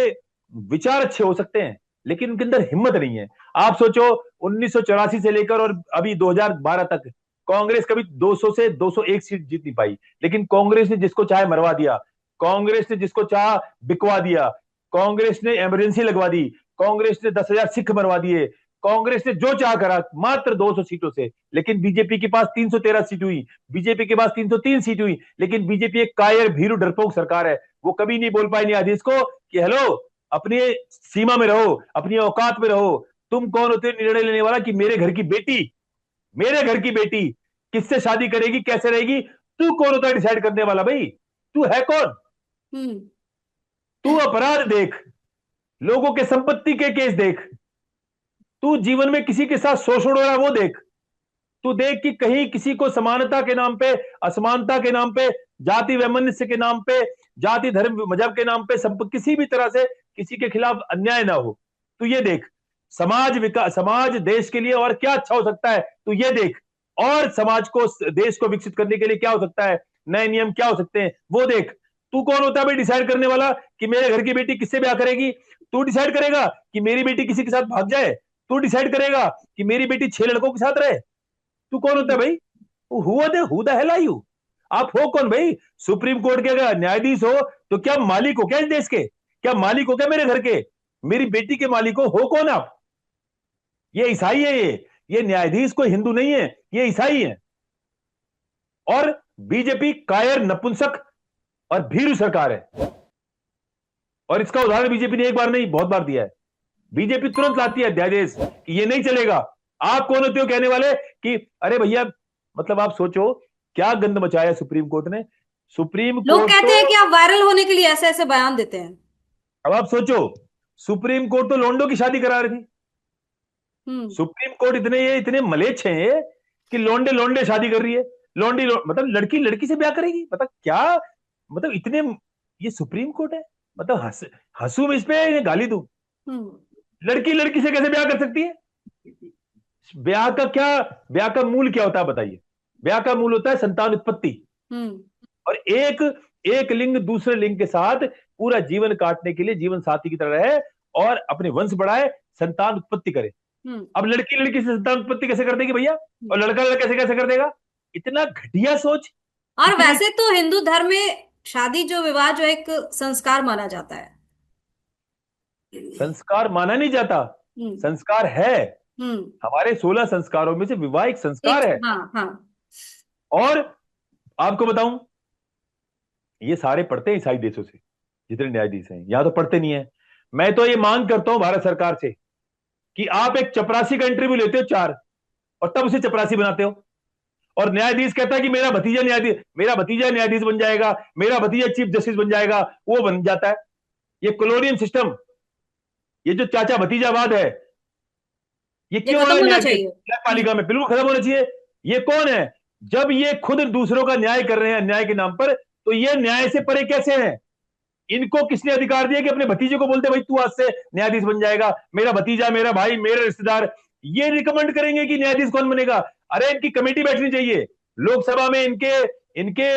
विचार अच्छे हो सकते हैं, लेकिन उनके अंदर हिम्मत नहीं है. आप सोचो 1984 से लेकर और अभी 2012 तक कांग्रेस कभी 200 से 201 सीट जीत नहीं पाई. लेकिन कांग्रेस ने जिसको चाहे मरवा दिया. कांग्रेस ने जिसको चाहा बिकवा दिया. कांग्रेस ने इमरजेंसी लगवा दी. कांग्रेस ने 10,000 सिख मरवा दिए. कांग्रेस ने जो चाह करा मात्र 200 सीटों से. लेकिन बीजेपी के पास 313 सीट हुई. बीजेपी के पास 303 सीट हुई. लेकिन बीजेपी एक कायर भीरू डरपोक सरकार है. वो कभी नहीं बोल पाई न्यायाधीश को कि हेलो, अपनी सीमा में रहो, अपनी औकात में रहो. तुम कौन होते हो निर्णय लेने वाला कि मेरे घर की बेटी किससे शादी करेगी, कैसे रहेगी? तू कौन होता है डिसाइड करने वाला भाई? तू है कौन? हम्म। तू अपराध देख, लोगों के संपत्ति के केस देख. तू जीवन में किसी के साथ शोषण हो रहा है वो देख. तू देख कि कहीं किसी को समानता के नाम पे, असमानता के नाम पे, जाति वैमनस्य के नाम पे, जाति धर्म मजहब के नाम पे किसी भी तरह से किसी के खिलाफ अन्याय ना हो. तू ये देख. समाज देश के लिए और क्या अच्छा हो सकता है तू ये देख. और समाज को, देश को विकसित करने के लिए क्या हो सकता है, नए नियम क्या हो सकते हैं वो देख. तू कौन होता है भाई डिसाइड करने वाला कि मेरे घर की बेटी किससे ब्याह करेगी? तू डिसाइड करेगा कि मेरी बेटी किसी के साथ भाग जाए? तू डिसाइड करेगा कि मेरी बेटी 6 लड़कों के साथ रहे? तू कौन होता है भाई? Who the hell are you? आप हो कौन भाई? सुप्रीम कोर्ट के अगर न्यायाधीश हो तो क्या मालिक हो क्या इस देश के? क्या मालिक हो क्या मेरे घर के? मेरी बेटी के मालिक हो कौन आप? ये ईसाई है. ये न्यायाधीश कोई हिंदू नहीं है, ये ईसाई है. और बीजेपी कायर नपुंसक और भीरू सरकार है. और इसका उदाहरण बीजेपी ने एक बार नहीं बहुत बार दिया है. बीजेपी तुरंत लाती है अध्यादेश कि ये नहीं चलेगा. आप कौन होते हो कहने वाले कि अरे भैया, मतलब आप सोचो क्या गंद मचाया सुप्रीम कोर्ट ने. सुप्रीम लोग कोर्ट कहते तो, हैं कि आप वायरल होने के लिए ऐसे ऐसे बयान देते हैं। अब आप सोचो, सुप्रीम कोर्ट तो लोंडो की शादी करा रही थी. हम्म। सुप्रीम कोर्ट इतने मलेच्छ हैं कि लोंडे लोंडे शादी कर रही है. मतलब लड़की लड़की से ब्याह करेगी, मतलब क्या? मतलब इतने, ये सुप्रीम कोर्ट है. मतलब हंसू मैं इस पे गाली दूं? हम्म। लड़की लड़की से कैसे ब्याह कर सकती है? ब्याह का क्या, ब्याह का मूल क्या होता है बताइए? ब्याह का मूल होता है संतान उत्पत्ति. हम्म। और एक एक लिंग दूसरे लिंग के साथ पूरा जीवन काटने के लिए जीवन साथी की तरह रहे और अपने वंश बढ़ाए, संतान उत्पत्ति करे. हम्म। अब लड़की लड़की से संतान उत्पत्ति कैसे कर देगी भैया? और लड़का लड़का कैसे कैसे कर देगा? इतना घटिया सोच. और इतनी, वैसे तो हिंदू धर्म में शादी जो विवाह जो एक संस्कार माना जाता है। संस्कार माना नहीं जाता. हम्म। संस्कार है. हम्म। हमारे 16 संस्कारों में से विवाह एक एक, संस्कार है. हाँ हाँ। और आपको बताऊं, ये सारे पढ़ते हैं ईसाई देशों से. जितने न्यायाधीश हैं यहां तो पढ़ते नहीं है. मैं तो ये मांग करता हूं भारत सरकार से कि आप एक चपरासी का इंटरव्यू लेते हो 4, और तब उसे चपरासी बनाते हो. और न्यायाधीश कहता है कि मेरा भतीजा न्यायाधीश बन जाएगा, मेरा भतीजा चीफ जस्टिस बन जाएगा, वो बन जाता है. ये कॉलोनियल सिस्टम, ये जो चाचा भतीजावाद है, ये ये क्यों खत्म है होना न्यायाधीश चाहिए। न्यायपालिका में? बिल्कुल खत्म होना चाहिए. ये कौन है? जब ये खुद दूसरों का न्याय कर रहे हैं अन्याय के नाम पर, तो ये न्याय से परे कैसे हैं? इनको किसने अधिकार दिया कि अपने भतीजे को बोलते भाई तू आज से न्यायाधीश बन जाएगा, मेरा भतीजा, मेरा भाई, मेरे रिश्तेदार ये रिकमेंड करेंगे कि न्यायाधीश कौन बनेगा? अरे इनकी कमेटी बैठनी चाहिए लोकसभा में. इनके इनके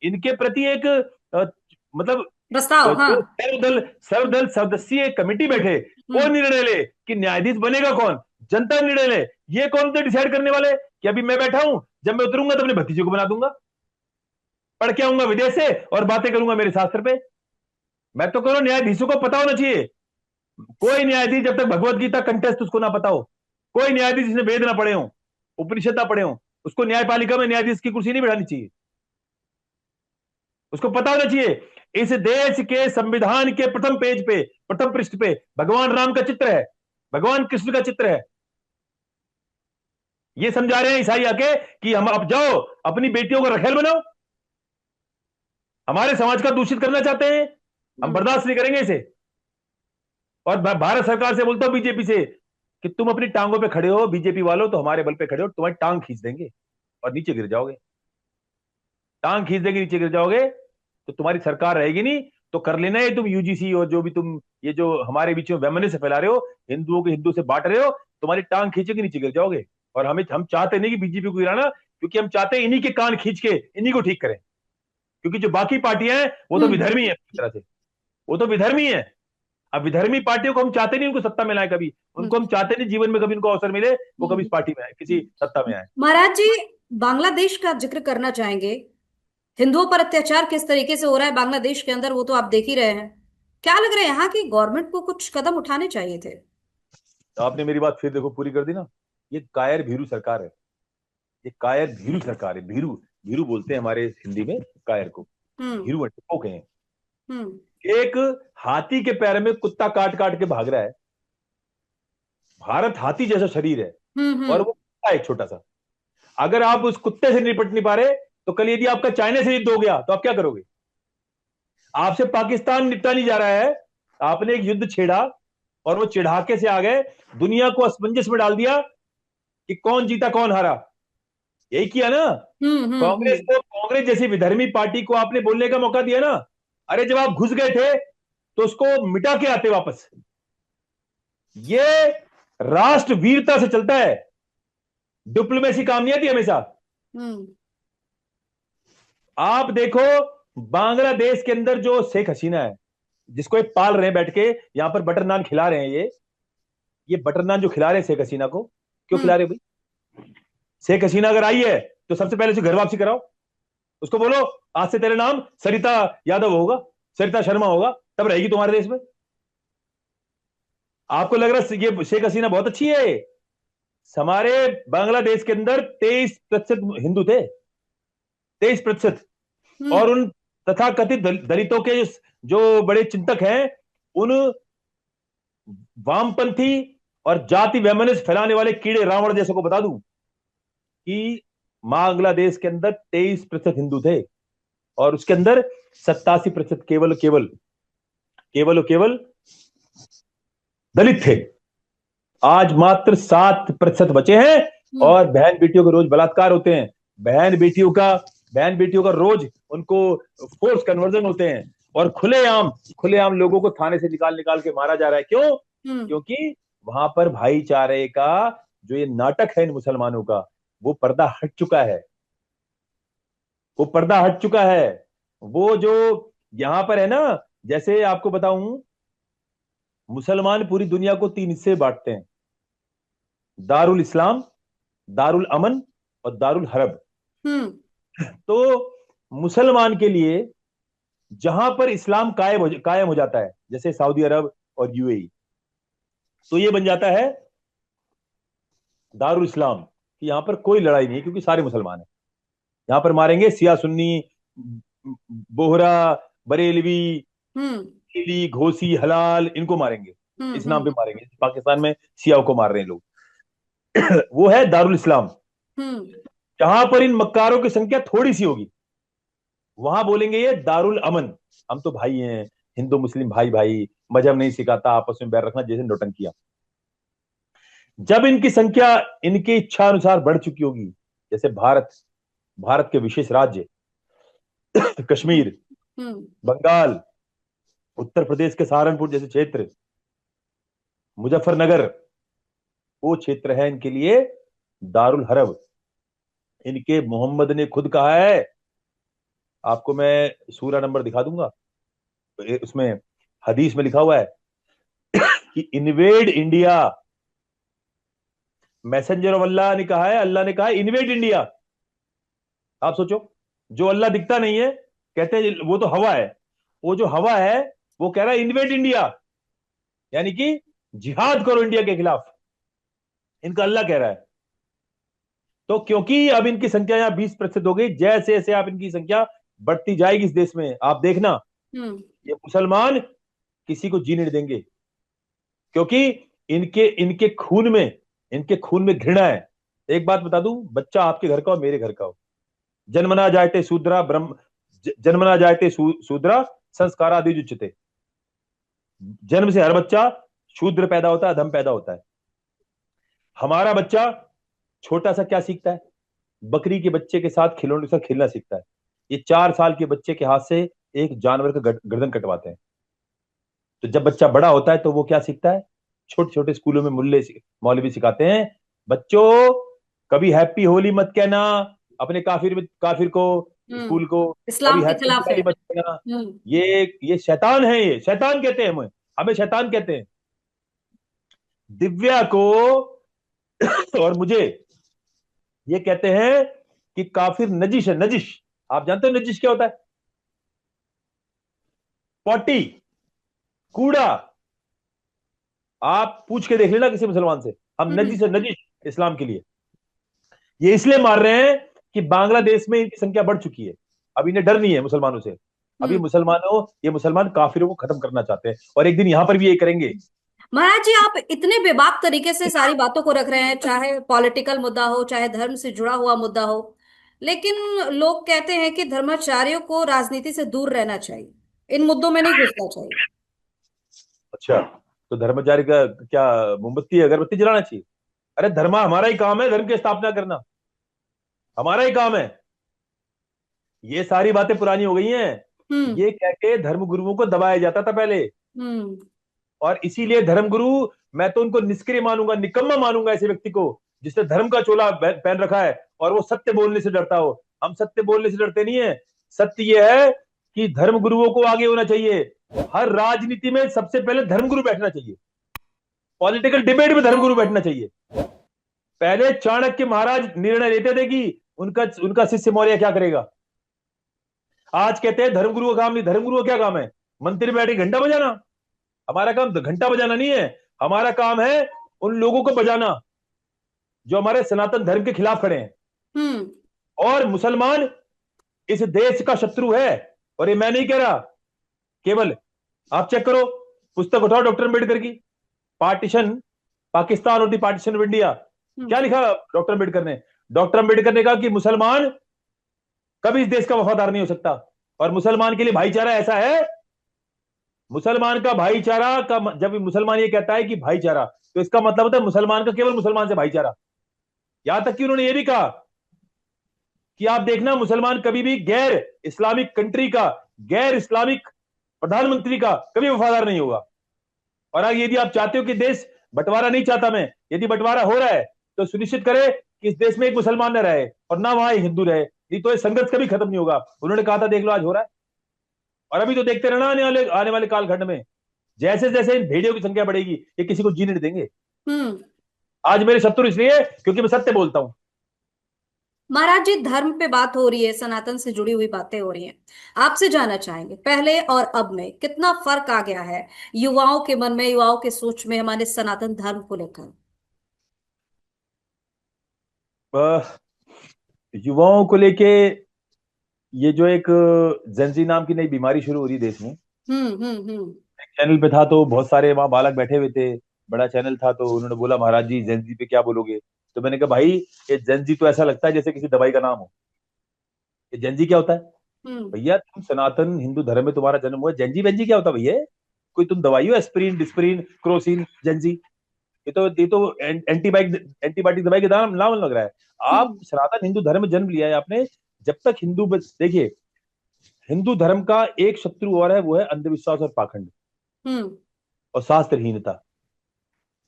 इनके प्रति एक मतलब प्रस्ताव, हाँ। सर्वदल सदस्यीय कमेटी बैठे, वो हम्म। निर्णय ले कि न्यायाधीश बनेगा कौन. जनता निर्णय ले. ये कौन तो डिसाइड करने वाले कि अभी मैं बैठा हूं, जब मैं उतरूंगा तो अपने भतीजे को बना दूंगा, पढ़ के आऊंगा विदेश से और बातें करूंगा मेरे शास्त्र पे. मैं तो कह रहा हूं न्यायाधीशों को पता होना चाहिए. कोई न्यायाधीश जब तक भगवत गीता कंटेस्ट उसको ना पता हो, कोई न्यायाधीश जिसने वेद ना पढ़े हो, उपनिषद ना पढ़े हो, उसको न्यायपालिका में न्यायाधीश की कुर्सी नहीं बैठानी चाहिए. उसको पता होना चाहिए इस देश के संविधान के प्रथम पेज पे, प्रथम पृष्ठ पे भगवान राम का चित्र है, भगवान कृष्ण का चित्र है. ये समझा रहे हैं ईसाई आके कि हम अब जाओ अपनी बेटियों को रखेल बनाओ, हमारे समाज का दूषित करना चाहते हैं, हम हम्म। बर्दाश्त नहीं करेंगे इसे। और भारत सरकार से बोलता हूं, बीजेपी से, कि तुम अपनी टांगों पे खड़े हो बीजेपी वालों, तो हमारे बल पे खड़े हो, तुम्हारी टांग खींच देंगे और नीचे गिर जाओगे। टांग खींच देंगे, नीचे गिर जाओगे, तो तुम्हारी सरकार रहेगी नहीं। तो कर लेना ये तुम यूजीसी और जो भी तुम ये जो हमारे बीच में वैमनस्य फैला रहे हो, हिंदुओं को हिंदू से बांट रहे हो, तुम्हारी टांग खींचेगी, नीचे गिर जाओगे। और हम चाहते नहीं कि बीजेपी को गिराना, क्योंकि हम चाहते हैं इन्हीं के कान खींच के इन्हीं को ठीक करें। क्योंकि जो बाकी पार्टियां हैं वो तो हम्म। विधर्मी है पूरी तरह से, वो तो विधर्मी है। अब विधर्मी पार्टियों को हम चाहते नहीं उनको सत्ता में लाए कभी, हम्म। उनको हम चाहते नहीं जीवन में कभी उनको अवसर मिले, वो कभी इस हम्म। पार्टी में आए, किसी सत्ता में आए। महाराज जी, बांग्लादेश का जिक्र करना चाहेंगे। हिंदुओं पर अत्याचार किस तरीके से हो रहा है बांग्लादेश के अंदर, वो तो आप देख ही रहे हैं। क्या लग रहा है, यहाँ की गवर्नमेंट को कुछ कदम उठाने चाहिए थे? तो आपने मेरी बात फिर देखो पूरी कर दी ना। ये कायर भीरू सरकार है, ये कायर भीरू सरकार है। भीरू, भीरू बोलते हैं हमारे हिंदी में कायर को, हम्म। भीरू टोक हैं। हम्म। एक हाथी के पैर में कुत्ता काट काट के भाग रहा है। भारत हाथी जैसा शरीर है हम्म। और हम्म। वो कुत्ता एक छोटा सा। अगर आप उस कुत्ते से निपट नहीं पा रहे, तो कल यदि आपका चाइना से युद्ध हो गया तो आप क्या करोगे? आपसे पाकिस्तान निपटा नहीं जा रहा है, आपने एक युद्ध छेड़ा और वो चिढ़ाके से आ गए, दुनिया को असमंजस में डाल दिया कि कौन जीता कौन हारा। यही किया ना। हम्म। हम्म। कांग्रेस को, कांग्रेस जैसी विधर्मी पार्टी को आपने बोलने का मौका दिया ना। अरे जब आप घुस गए थे तो उसको मिटा के आते वापस। ये राष्ट्र वीरता से चलता है, डिप्लोमेसी काम नहीं आती हमेशा। हम्म। आप देखो, बांग्लादेश के अंदर जो शेख हसीना है, जिसको ये पाल रहे हैं बैठ के, यहां पर बटर नान खिला रहे हैं, ये बटर नान जो खिला रहे हैं शेख हसीना को, क्यों हम्म। खिला रहे हैं भाई? शेख हसीना अगर आई है तो सबसे पहले उसे घर वापसी कराओ। उसको बोलो आज से तेरा नाम सरिता यादव होगा, सरिता शर्मा होगा, तब रहेगी तुम्हारे देश में। आपको लग रहा है ये शेख हसीना बहुत अच्छी है? हमारे बांग्लादेश के अंदर 23% हिंदू थे, 23%। हम्म। और उन तथाकथित दलितों के जो बड़े चिंतक हैं, उन वामपंथी और जाति वैमनस्य फैलाने वाले कीड़े रावण जैसे को बता दूं कि बांग्लादेश के अंदर 23% हिंदू थे और उसके अंदर 87% केवल केवल केवल और केवल दलित थे। आज मात्र 7% बचे हैं हम्म। और बहन बेटियों के रोज बलात्कार होते हैं। बहन बेटियों का रोज उनको फोर्स कन्वर्जन होते हैं और खुलेआम लोगों को थाने से निकाल निकाल के मारा जा रहा है। क्यों? हम्म। क्योंकि वहां पर भाईचारे का जो ये नाटक है इन मुसलमानों का, वो पर्दा हट चुका है। वो पर्दा हट चुका है। वो जो यहां पर है ना, जैसे आपको बताऊं, मुसलमान पूरी दुनिया को 3 हिस्से बांटते हैं: दारुल इस्लाम, दारुल अमन और दारुल हरब। हम्म। तो मुसलमान के लिए जहां पर इस्लाम कायम हो जाता है, जैसे सऊदी अरब और यूएई, तो ये बन जाता है दारुल इस्लाम, कि यहां पर कोई लड़ाई नहीं है क्योंकि सारे मुसलमान हैं। यहां पर मारेंगे सिया सुन्नी, बोहरा, बरेलवी, हम्म। इली, घोसी, हलाल, इनको मारेंगे। हम्म। इस नाम पे मारेंगे। पाकिस्तान में सियाओं को मार रहे हैं लोग। वो है दारुल इस्लाम। हम्म। जहां पर इन मक्कारों की संख्या थोड़ी सी होगी, वहां बोलेंगे ये दारुल अमन। हम तो भाई हैं, हिंदू मुस्लिम भाई भाई, मजहब नहीं सिखाता आपस में बैर रखना, जैसे नौटंकियां। जब इनकी संख्या इनकी इच्छा अनुसार बढ़ चुकी होगी, जैसे भारत, भारत के विशेष राज्य कश्मीर, हम्म। बंगाल, उत्तर प्रदेश के सहारनपुर जैसे क्षेत्र, मुजफ्फरनगर, वो क्षेत्र है इनके लिए दारुल हरब। इनके मोहम्मद ने खुद कहा है, आपको मैं सूरा नंबर दिखा दूंगा, उसमें हदीस में लिखा हुआ है कि इन्वेड इंडिया। मैसेंजर ऑफ अल्लाह ने कहा है, अल्लाह ने कहा है इन्वेड इंडिया। आप सोचो, जो अल्लाह दिखता नहीं है, कहते हैं वो तो हवा है, वो जो हवा है वो कह रहा है इन्वेड इंडिया, यानी कि जिहाद करो इंडिया के खिलाफ। इनका अल्लाह कह रहा है। तो क्योंकि अब इनकी संख्या यहां 20% हो गई, जैसे जैसे आप इनकी संख्या बढ़ती जाएगी इस देश में, आप देखना, हम्म। ये मुसलमान किसी को जीने नहीं देंगे। क्योंकि इनके इनके खून में घृणा है। एक बात बता दूं, बच्चा आपके घर का हो, मेरे घर का हो, जन्मना जायते शूद्रा ब्रह्म, जन्मना जायते शूद्रा संस्कारादि उच्यते। जन्म से हर बच्चा शूद्र पैदा होता है, अधम पैदा होता है। हमारा बच्चा छोटा सा क्या सीखता है? बकरी के बच्चे के साथ खिलौने से खेलना सीखता है। ये 4 साल के बच्चे के हाथ से एक जानवर का गर्दन कटवाते हैं। तो जब बच्चा बड़ा होता है तो वो क्या सीखता है? छोटे छोटे स्कूलों में मुल्ले मौलवी सिखाते हैं, बच्चों कभी हैप्पी होली मत कहना अपने काफिर को, हम्म। स्कूल को, कभी इस्लाम के हैप्पी खिलाफ है। दिवाली मत कहना। हम्म। ये शैतान है, ये शैतान कहते हैं हमें, हमें शैतान कहते हैं। दिव्या को और मुझे ये कहते हैं कि काफिर नजिश है, नजिश। आप जानते हो नजिश क्या होता है? पॉटी, कूड़ा। आप पूछ के देख लेना किसी मुसलमान से, हम हम्म। नजिश है, नजिश इस्लाम के लिए। ये इसलिए मार रहे हैं कि बांग्लादेश में इनकी संख्या बढ़ चुकी है। अब इन्हें डर नहीं है मुसलमानों से। अभी हम्म। ये मुसलमान काफिरों को खत्म करना चाहते हैं, और एक दिन यहां पर भी ये करेंगे। महाराज जी, आप इतने बेबाक तरीके से सारी बातों को रख रहे हैं, चाहे पॉलिटिकल मुद्दा हो, चाहे धर्म से जुड़ा हुआ मुद्दा हो, लेकिन लोग कहते हैं कि धर्माचार्यों को राजनीति से दूर रहना चाहिए, इन मुद्दों में नहीं घुसना चाहिए। अच्छा, तो धर्माचार्य का क्या मोमबत्ती अगरबत्ती जलाना चाहिए? अरे धर्म हमारा ही काम है, धर्म की स्थापना करना हमारा ही काम है। ये सारी बातें पुरानी हो गई हैं। हम्म। ये कह के धर्म गुरुओं को दबाया जाता था पहले, हम्म। और इसीलिए धर्मगुरु, मैं तो उनको निष्क्रिय मानूंगा, निकम्मा मानूंगा ऐसे व्यक्ति को जिसने धर्म का चोला पहन रखा है और वो सत्य बोलने से डरता हो। हम सत्य बोलने से डरते नहीं है। सत्य ये है कि धर्म गुरुओं को आगे होना चाहिए। हर राजनीति में सबसे पहले धर्मगुरु बैठना चाहिए, पॉलिटिकल डिबेट में धर्मगुरु बैठना चाहिए। पहले चाणक्य महाराज निर्णय लेते थे कि उनका उनका शिष्य मौर्य क्या करेगा। आज कहते हैं धर्मगुरु का काम नहीं। धर्मगुरु का क्या काम है? मंदिर में बैठे घंटा बजाना? हमारा काम घंटा बजाना नहीं है। हमारा काम है उन लोगों को बजाना जो हमारे सनातन धर्म के खिलाफ खड़े हैं। हम्म। और मुसलमान इस देश का शत्रु है। और ये मैं नहीं कह रहा, केवल आप चेक करो, पुस्तक उठाओ डॉक्टर अम्बेडकर की, पार्टीशन पाकिस्तान और दी पार्टीशन ऑफ इंडिया। क्या लिखा डॉक्टर अम्बेडकर ने? डॉक्टर अम्बेडकर ने कहा कि मुसलमान कभी इस देश का वफादार नहीं हो सकता। और मुसलमान के लिए भाईचारा ऐसा है, मुसलमान का भाईचारा का जब मुसलमान ये कहता है कि भाईचारा, तो इसका मतलब होता है मुसलमान का केवल मुसलमान से भाईचारा। यहां तक कि उन्होंने ये भी कहा कि आप देखना, मुसलमान कभी भी गैर इस्लामिक कंट्री का, गैर इस्लामिक प्रधानमंत्री का कभी वफादार नहीं होगा। और अगर यदि आप चाहते हो कि देश, बंटवारा नहीं चाहता मैं, यदि बंटवारा हो रहा है तो सुनिश्चित करें कि इस देश में एक मुसलमान न रहे और ना वहां एक हिंदू रहे, नहीं तो ये संघर्ष कभी खत्म नहीं होगा। उन्होंने कहा था, देख लो आज हो रहा है। और अभी तो देखते रहना, आने वाले कालखंड में जैसे जैसे इन भेड़ियों की संख्या बढ़ेगी, ये किसी को जीने नहीं देंगे। हम्म। आज मेरे शत्रु इसलिए क्योंकि मैं सत्य बोलता हूं। महाराज जी, धर्म पे बात हो रही है, सनातन से जुड़ी हुई बातें हो रही हैं। आपसे जानना चाहेंगे, पहले और अब में कितना फर्क आ गया है युवाओं के मन में, युवाओं के सोच में, हमारे सनातन धर्म को लेकर? युवाओं को लेके ये जो एक जेंजी नाम की नई बीमारी शुरू हो रही है देश में। हम्म। चैनल पे था तो बहुत सारे वहां बालक बैठे हुए थे, बड़ा चैनल था, तो उन्होंने बोला महाराज जी जेंजी पे क्या बोलोगे? तो मैंने कहा भाई, ये जेंजी तो ऐसा लगता है जैसे किसी दवाई का नाम हो। ये जेंजी क्या होता है? हम्म। भैया तुम सनातन हिंदू धर्म में तुम्हारा जन्म हुआ, जेंजी वेंजी क्या होता है भैया? कोई तुम दवाई हो? Aspirin, Disprin, Crocin, Gen Z? ये तो एंटीबायोटिक दवाई के नाम नाम लग रहा है। आप हम्म। सनातन हिंदू धर्म में जन्म लिया है आपने। जब तक देखिए, हिंदू धर्म का एक शत्रु और है, वो है अंधविश्वास और पाखंड हम्म। और शास्त्रहीनता।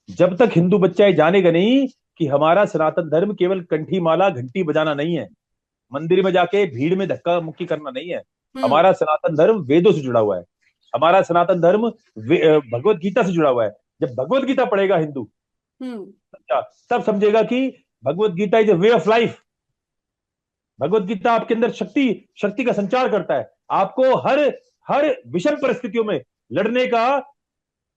जब तक हिंदू बच्चा ये जानेगा नहीं कि हमारा सनातन धर्म केवल कंठी माला घंटी बजाना नहीं है, मंदिर में जाके भीड़ में धक्का मुक्की करना नहीं है। हम्म। हमारा सनातन धर्म वेदों से जुड़ा हुआ है। हमारा सनातन धर्म भगवत गीता से जुड़ा हुआ है। जब भगवत गीता पढ़ेगा हिंदू, हम्म। अच्छा, तब समझेगा कि Bhagavad Gita is a way of life. Bhagavad Gita आपके अंदर शक्ति शक्ति का संचार करता है, आपको हर हर विषम परिस्थितियों में लड़ने का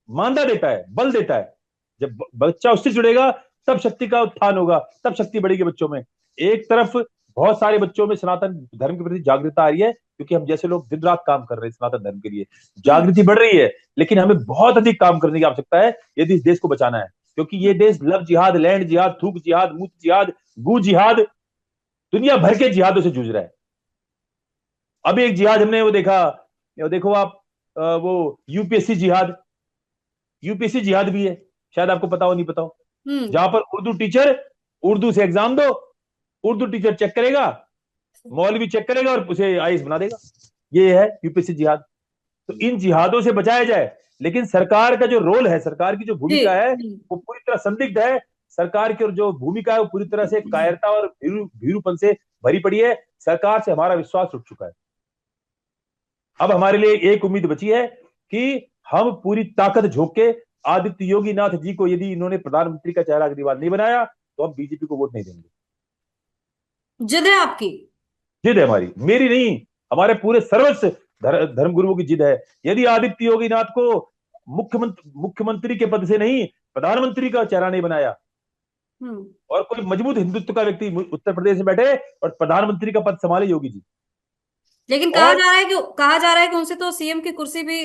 मानदा देता है, बल देता है। जब बच्चा उससे जुड़ेगा तब शक्ति का उत्थान होगा, तब शक्ति बढ़ेगी बच्चों में। एक तरफ बहुत सारे बच्चों में सनातन धर्म के प्रति जागरूकता आ रही है, क्योंकि हम जैसे लोग दिन रात काम कर रहे हैं सनातन धर्म के लिए, हम्म। जागृति बढ़ रही है। लेकिन हमें बहुत अधिक काम करने की आवश्यकता है यदि इस देश को बचाना है। क्योंकि ये देश लव जिहाद, लैंड जिहाद, थूक जिहाद, मूत जिहाद, गू जिहाद, दुनिया भर के जिहादों से जूझ रहा है। अभी एक जिहाद हमने वो देखा, देखो आप, वो यूपीएससी जिहाद, यूपीएससी जिहाद भी है, शायद आपको पता हो नहीं पता हो। हम्म। जहां पर उर्दू टीचर, उर्दू से एग्जाम दो, उर्दू टीचर चेक करेगा, मौलवी चेक करेगा और उसे आईएएस बना देगा। ये है यूपीएससी जिहाद। तो इन जिहादों से बचाया जाए, लेकिन सरकार का जो रोल है, सरकार की जो जी। भूमिका है, वो पूरी तरह संदिग्ध है। सरकार की जो भूमिका है वो पूरी तरह से कायरता और भीरुपन से भरी पड़ी है। सरकार से हमारा विश्वास उठ चुका है। अब हमारे लिए एक उम्मीद बची है कि हम पूरी ताकत झोंक के आदित्य योगी नाथ जी को, यदि इन्होंने प्रधानमंत्री का चेहरा अगली बार नहीं बनाया, तो हम बीजेपी को वोट नहीं देंगे। जिद है आपकी? जिद है हमारी, मेरी नहीं, हमारे पूरे सर्वस्व धर्म गुरुओं की जिद है। यदि आदित्य योगी नाथ को मुख्यमंत्री के पद से नहीं, प्रधानमंत्री का चेहरा नहीं बनाया, हम्म। और कोई मजबूत हिंदुत्व का व्यक्ति उत्तर प्रदेश में बैठे और प्रधानमंत्री का पद संभाले योगी जी। लेकिन और कहा जा रहा है कि उनसे तो सीएम की कुर्सी भी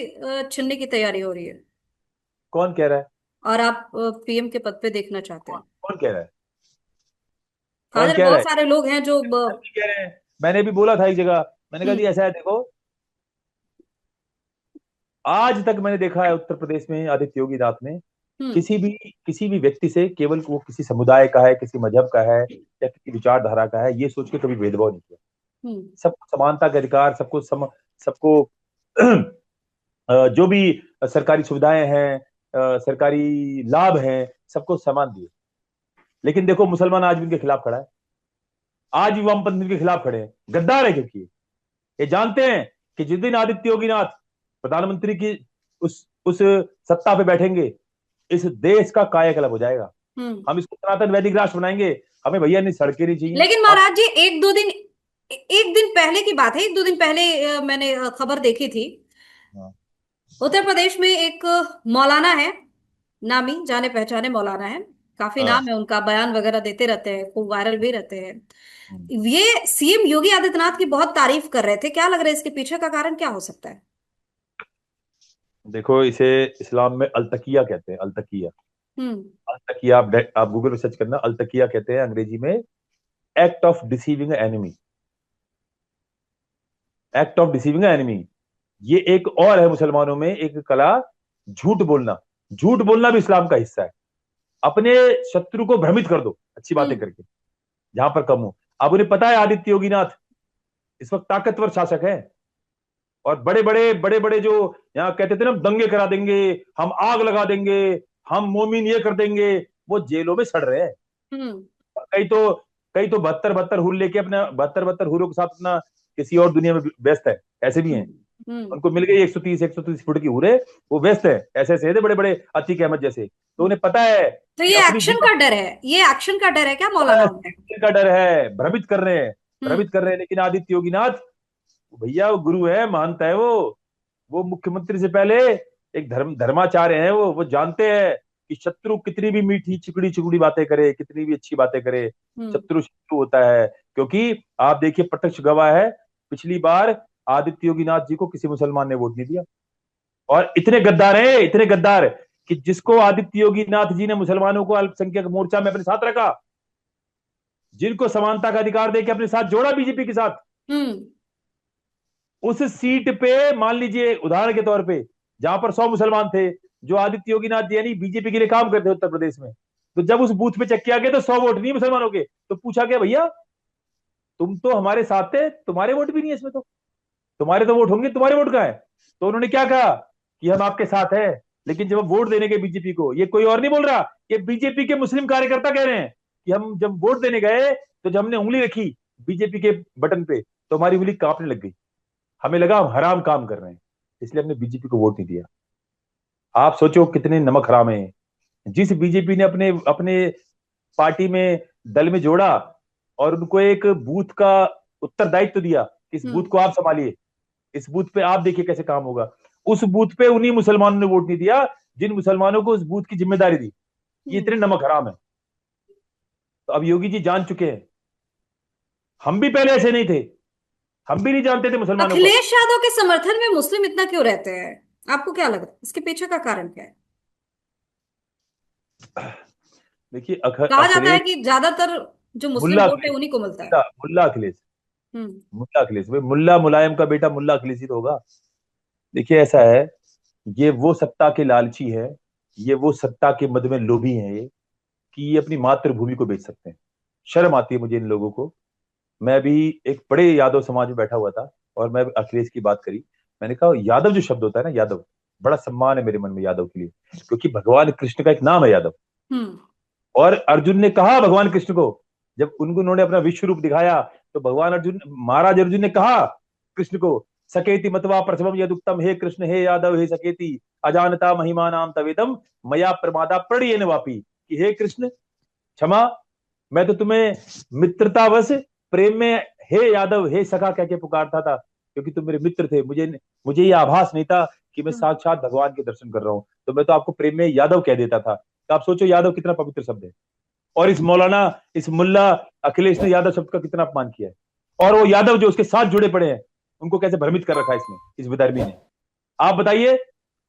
छीनने की तैयारी हो रही है, कौन कह रहा है? और आप पीएम के पद पे देखना चाहते हैं। कौन कह रहा है? कहा कौन जा रहा है कह रहा बहुत है? सारे लोग हैं जो कह रहे हैं, मैंने भी बोला था एक जगह, मैंने कहा जी हम्म। ऐसा है, देखो, आज तक मैंने देखा है उत्तर प्रदेश में आदित्य योगी नाथ ने हम्म। किसी भी किसी भी व्यक्ति से, केवल वो किसी समुदाय का है, किसी मजहब का है या किसी विचारधारा का है, ये सोच के कभी भेदभाव नहीं किया। हम्म। सबको समानता का अधिकार, सबको जो भी सरकारी सुविधाएं हैं, सरकारी लाभ हैं, सबको समान दिए। लेकिन देखो, मुसलमान आज भी इनके खिलाफ खड़ा है, आज भी वामपंथी इनके खिलाफ खड़े हैं, गद्दार है, क्योंकि ये जानते हैं कि जिस दिन आदित्य योगीनाथ प्रधानमंत्री की उस सत्ता पे बैठेंगे, इस देश का कायाकल्प हो जाएगा। हम्म। हम इसको सनातन वैदिक राष्ट्र बनाएंगे। हमें भैया नहीं सड़कें नहीं चाहिए। लेकिन आप महाराज जी, एक दिन पहले की बात है, एक दो दिन पहले मैंने खबर देखी थी। हाँ, उत्तर प्रदेश में एक मौलाना है, नामी जाने पहचाने मौलाना है, काफी हाँ, नाम है उनका, बयान वगैरह देते रहते हैं, खूब वायरल भी रहते हैं। हम्म। ये सीएम योगी आदित्यनाथ की बहुत तारीफ कर रहे थे, क्या लग रहा है इसके पीछे का कारण क्या हो सकता है? देखो, इसे इस्लाम में अलतकिया कहते हैं, अलतकिया। हम्म। अलतकिया आप गूगल पे सर्च करना, अलतकिया कहते हैं अंग्रेजी में, act of deceiving enemy, act of deceiving enemy. ये एक और है मुसलमानों में एक कला, झूठ बोलना। झूठ बोलना भी इस्लाम का हिस्सा है। अपने शत्रु को भ्रमित कर दो अच्छी बातें हम्म। करके, जहां पर कम हो। अब उन्हें पता है आदित्य योगीनाथ इस वक्त ताकतवर शासक है, और बड़े बड़े जो यहाँ कहते थे ना, दंगे करा देंगे, हम आग लगा देंगे, हम मोमिन ये कर देंगे, वो जेलों में सड़ रहे हैं। हम्म। कई तो कई तो बहत्तर बहत्तर हुर लेके अपना, बहत्तर बहत्तर हुरों के साथ अपना किसी और दुनिया में व्यस्त है, ऐसे भी हैं। हम्म। उनको मिल गई 130 फुट की हुरे, वो व्यस्त है, ऐसे ऐसे बड़े बड़े अतीक अहमद जैसे। तो उन्हें पता है तो कि ये अपनी एक्शन जगह का डर है, ये एक्शन का डर है क्या मौलानाओं में? का डर है, भ्रमित कर रहे हैं, हम्म। भ्रमित कर रहे हैं। लेकिन आदित्य योगीनाथ भैया वो गुरु है, मानता है वो मुख्यमंत्री से पहले एक धर्माचार्य है। वो जानते हैं कि शत्रु कितनी भी मीठी चिकड़ी चिकड़ी बातें करे, कितनी भी अच्छी बातें करे, हम्म। शत्रु शत्रु होता है। क्योंकि आप देखिए, प्रत्यक्ष गवाह है, पिछली बार आदित्य योगीनाथ जी को किसी मुसलमान ने वोट नहीं दिया। और इतने गद्दार हैं, इतने गद्दार, कि जिसको आदित्य योगीनाथ जी ने मुसलमानों को अल्पसंख्यक मोर्चा में अपने साथ रखा, जिनको समानता का अधिकार देके अपने साथ जोड़ा बीजेपी के साथ, हम्म। उस सीट पे मान लीजिए उदाहरण के तौर पे, जहां पर 100 मुसलमान थे, जो आदित्य योगीनाथ जी यानी बीजेपी के लिए काम करते उत्तर प्रदेश में, तो जब उस बूथ पे चेक किया गया तो 100 वोट नहीं मुसलमानों के, तो पूछा गया भैया तुम तो हमारे साथ थे, तुम्हारे वोट भी नहीं है इसमें, तो तुम्हारे तो वोट होंगे, तुम्हारे वोट कहाँ है? तो उन्होंने क्या कहा कि हम आपके साथ हैं। लेकिन जब वोट देने गए बीजेपी को, ये कोई और नहीं बोल रहा, ये बीजेपी के मुस्लिम कार्यकर्ता कह रहे हैं कि हम जब वोट देने गए, तो जब हमने उंगली रखी बीजेपी के बटन पे, तो हमारी उंगली कांपने लग गई, हमें लगा हम हराम काम कर रहे हैं, इसलिए हमने बीजेपी को वोट नहीं दिया। आप सोचो कितने नमक हराम हैं। जिस बीजेपी ने अपने अपने पार्टी में, दल में जोड़ा, और उनको एक बूथ का उत्तरदायित्व दिया कि इस बूथ हम्म। को आप संभालिए, इस बूथ पे आप देखिए कैसे काम होगा, उस बूथ पे उन्हीं मुसलमानों ने वोट नहीं दिया जिन मुसलमानों को उस बूथ की जिम्मेदारी दी। ये हम्म। इतने नमक हराम है। तो अब योगी जी जान चुके हैं, हम भी पहले ऐसे नहीं थे, हम भी नहीं जानते थे मुसलमानों को। अखिलेश यादव के समर्थन में मुस्लिम इतना क्यों रहते हैं? आपको क्या लग रहा है इसके पीछे का कारण क्या है? देखिए कहा जाता है अखिलेश, कि ज्यादातर जो मुस्लिम मुल्ला वोट है अखिलेश, उन्हीं को मिलता है। मुल्ला मुल्ला अखिलेश, हम्म। मुल्ला अखिलेश भाई, मुल्ला मुलायम का बेटा मुल्ला अखिलेश ही तो होगा। देखिए ऐसा है, ये वो सत्ता के लालची है, ये वो सत्ता के मद में लोभी हैं ये, कि ये अपनी मातृभूमि को बेच सकते हैं। शर्म आती है मुझे इन लोगों को। मैं भी एक बड़े यादव समाज में बैठा हुआ था, और मैं अखिलेश की बात करी। मैंने कहा यादव जो शब्द होता है ना, यादव, बड़ा सम्मान है मेरे मन में यादव के लिए, क्योंकि भगवान कृष्ण का एक नाम है यादव। हम्म। और अर्जुन ने कहा भगवान कृष्ण को, जब उनको उन्होंने अपना विश्व रूप दिखाया, तो भगवान अर्जुन, महाराज अर्जुन ने कहा कृष्ण को, सकेति मतवा प्रथमम यदुक्तम, हे कृष्ण हे यादव हे सकेति, अजानता महिमा नाम तवेदम, मया प्रमादा प्रणयेन वापी, कि हे कृष्ण क्षमा, मैं तो तुम्हें मित्रतावश प्रेम में हे यादव हे सखा कह के पुकारता था, क्योंकि तुम मेरे मित्र थे। मुझे मुझे ये आभास नहीं था कि मैं हम्म। साक्षात भगवान के दर्शन कर रहा हूं, तो मैं तो आपको प्रेम में यादव कह देता था। तो आप सोचो यादव कितना पवित्र शब्द है। और इस मौलाना, इस मुल्ला अखिलेश ने यादव शब्द का कितना अपमान किया है। और वो यादव जो उसके साथ जुड़े पड़े हैं, उनको कैसे भ्रमित कर रखा है इसने, इस विधर्मी ने। आप बताइए,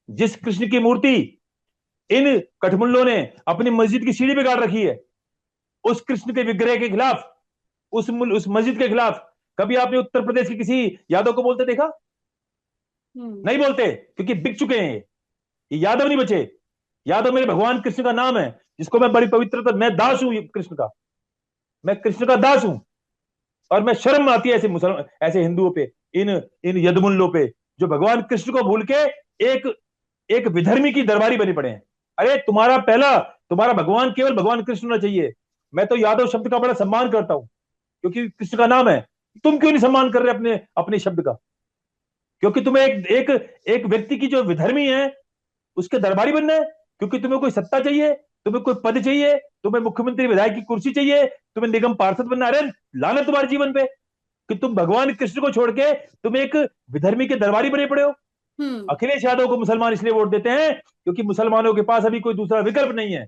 जिस कृष्ण की मूर्ति इन कठमुल्लों ने अपनी मस्जिद की सीढ़ी पे गाड़ रखी है, उस कृष्ण के विग्रह के खिलाफ, उस मस्जिद के खिलाफ कभी आपने उत्तर प्रदेश के किसी यादव को बोलते देखा? हम्म। नहीं बोलते, क्योंकि बिक चुके हैं ये यादव नहीं बचे। यादव मेरे भगवान कृष्ण का नाम है, जिसको मैं बड़ी पवित्रता, मैं दास हूं कृष्ण का, मैं कृष्ण का दास हूं। और मैं शर्म आती है ऐसे मुसलमान, ऐसे हिंदुओं पे, इन इन यदमुल्लों पे, जो भगवान कृष्ण को भूल के एक एक विधर्मी की दरबारी बने पड़े हैं। अरे तुम्हारा भगवान केवल भगवान कृष्ण होना चाहिए। मैं तो यादव शब्द का बड़ा सम्मान करता हूं, क्योंकि कृष्ण का नाम है। तुम क्यों नहीं सम्मान कर रहे अपने अपने शब्द का? क्योंकि तुम्हें एक एक एक व्यक्ति की जो विधर्मी है, उसके दरबारी बनना है, क्योंकि तुम्हें कोई सत्ता चाहिए, तुम्हें कोई पद चाहिए, तुम्हें मुख्यमंत्री विधायक की कुर्सी चाहिए, तुम्हें निगम पार्षद बनना। अरे लानत तुम्हारे जीवन पे, कि तुम भगवान कृष्ण को छोड़ के तुम एक विधर्मी के दरबारी बने पड़े हो। हम्म। अखिलेश यादव को मुसलमान इसलिए वोट देते हैं क्योंकि मुसलमानों के पास अभी कोई दूसरा विकल्प नहीं है।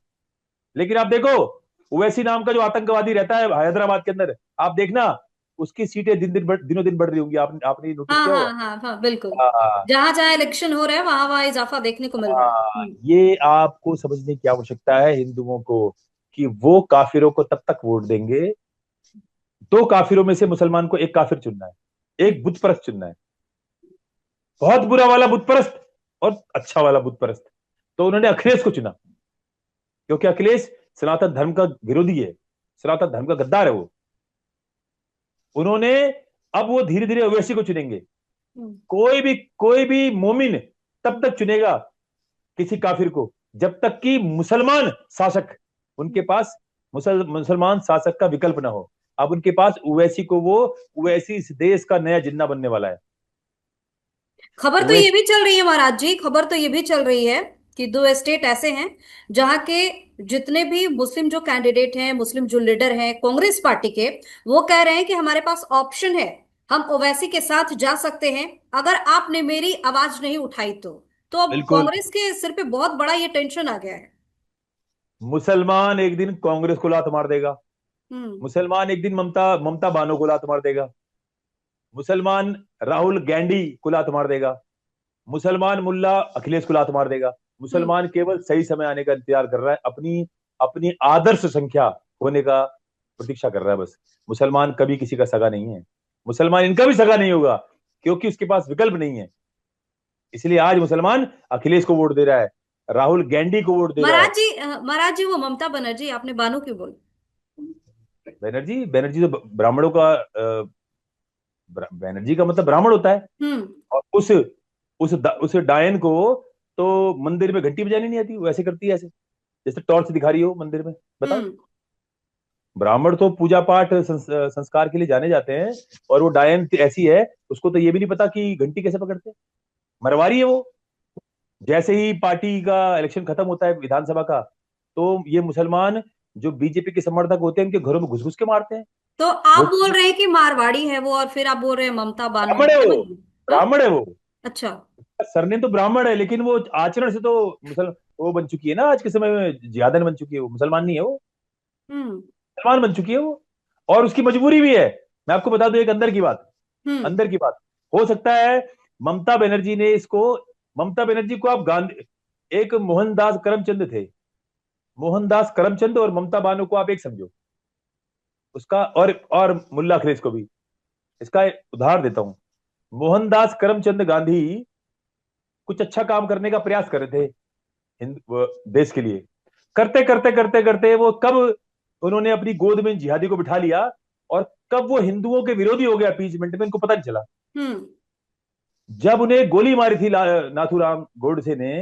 लेकिन आप देखो, ओवैसी नाम का जो आतंकवादी रहता है हैदराबाद के अंदर, आप देखना उसकी सीटें दिनों दिन बढ़ रही होंगी। आपने नोटिस हाँ किया हाँ होगा। हाँ हाँ, बिल्कुल। हाँ, जहां जहां इलेक्शन हो रहे हैं वहां वहां इजाफा देखने को मिल रहा है। हाँ, ये आपको समझने की आवश्यकता है हिंदुओं को, कि वो काफिरों को तब तक वोट देंगे, दो काफिरों में से मुसलमान को एक काफिर चुनना है, एक बुत परस्त चुनना है। बहुत बुरा वाला बुत परस्त और अच्छा वाला बुत परस्त। तो उन्होंने अखिलेश को चुना, क्योंकि अखिलेश सनातन धर्म का विरोधी है, सनातन धर्म का गद्दार है वो। उन्होंने, अब वो धीरे धीरे ओवैसी को चुनेंगे। हम्म। कोई भी मोमिन तब तक चुनेगा किसी काफिर को, जब तक कि मुसलमान शासक उनके पास, मुसलमान शासक का विकल्प ना हो। अब उनके पास ओवैसी को, वो ओवैसी इस देश का नया जिन्ना बनने वाला है। खबर तो ये ओवैसी, भी चल रही है महाराज जी, खबर तो ये भी चल रही है कि दो स्टेट ऐसे हैं जहां के जितने भी मुस्लिम जो कैंडिडेट हैं, मुस्लिम जो लीडर हैं कांग्रेस पार्टी के, वो कह रहे हैं कि हमारे पास ऑप्शन है, हम ओवैसी के साथ जा सकते हैं अगर आपने मेरी आवाज नहीं उठाई तो अब बिल्कुल। कांग्रेस के सिर पे बहुत बड़ा ये टेंशन आ गया है। मुसलमान एक दिन कांग्रेस को लात मार देगा, हम्म। मुसलमान एक दिन ममता ममता बानो को लात मार देगा, मुसलमान राहुल गांधी को लात मार देगा, मुसलमान मुल्ला अखिलेश को लात मार देगा। हम्म। मुसलमान केवल सही समय आने का इंतजार कर रहा है, अपनी अपनी आदर्श संख्या होने का प्रतीक्षा कर रहा है बस। मुसलमान कभी किसी का सगा नहीं है, मुसलमान इनका भी सगा नहीं होगा, क्योंकि उसके पास विकल्प नहीं है। इसलिए आज मुसलमान अखिलेश को वोट दे रहा है, राहुल गांधी को वोट दे रहा है। महाराज जी वो ममता बनर्जी, आपने बानो क्यों बोल? बैनर्जी, बैनर्जी तो ब्राह्मणों का बैनर्जी का मतलब ब्राह्मण होता है। हम्म। और उस डायन को तो मंदिर में घंटी बजानी नहीं आती, वो ऐसे करती है, ऐसे जैसे टॉर्च दिखा रही हो मंदिर में। बताओ, हम्म। ब्राह्मण तो पूजा पाठ संस्कार के लिए जाने जाते हैं, और वो डायन ऐसी है, उसको तो ये भी नहीं पता कि घंटी कैसे पकड़ते हैं। मरवारी है वो। जैसे ही पार्टी का इलेक्शन खत्म होता है विधानसभा का, तो ये मुसलमान जो बीजेपी के समर्थक होते हैं, उनके घरों में घुस घुस के मारते हैं। तो आप वोट बोल रहे हैं कि मारवाड़ी है वो, और फिर आप बोल रहे हैं ममता बानो, ब्राह्मण है वो, समझ लो। हाँ। ब्राह्मण है वो। अच्छा। सरनेम तो ब्राह्मण है, लेकिन वो आचरण से तो मुसल वो बन चुकी है ना, आज के समय में जिहादन बन चुकी है वो, मुसलमान नहीं है वो, हम्म। मुसलमान बन चुकी है वो। और उसकी मजबूरी भी है। मैं आपको बता दूं एक अंदर की बात, हम्म। अंदर की बात। हो सकता है ममता बनर्जी ने इसको, ममता बनर्जी को आप गांधी, एक मोहनदास करमचंद थे, मोहनदास करमचंद और ममता बानो को आप एक समझो, उसका और मुल्ला अखिलेश को भी। इसका एक उदाहरण देता हूं। मोहनदास करमचंद गांधी कुछ अच्छा काम करने का प्रयास कर रहे थे देश के लिए। करते करते करते करते वो कब उन्होंने अपनी गोद में जिहादी को बिठा लिया और कब वो हिंदुओं के विरोधी हो गया अपीजमेंट में, इनको पता नहीं चला। हम्म। जब उन्हें गोली मारी थी नाथूराम गोडसे ने,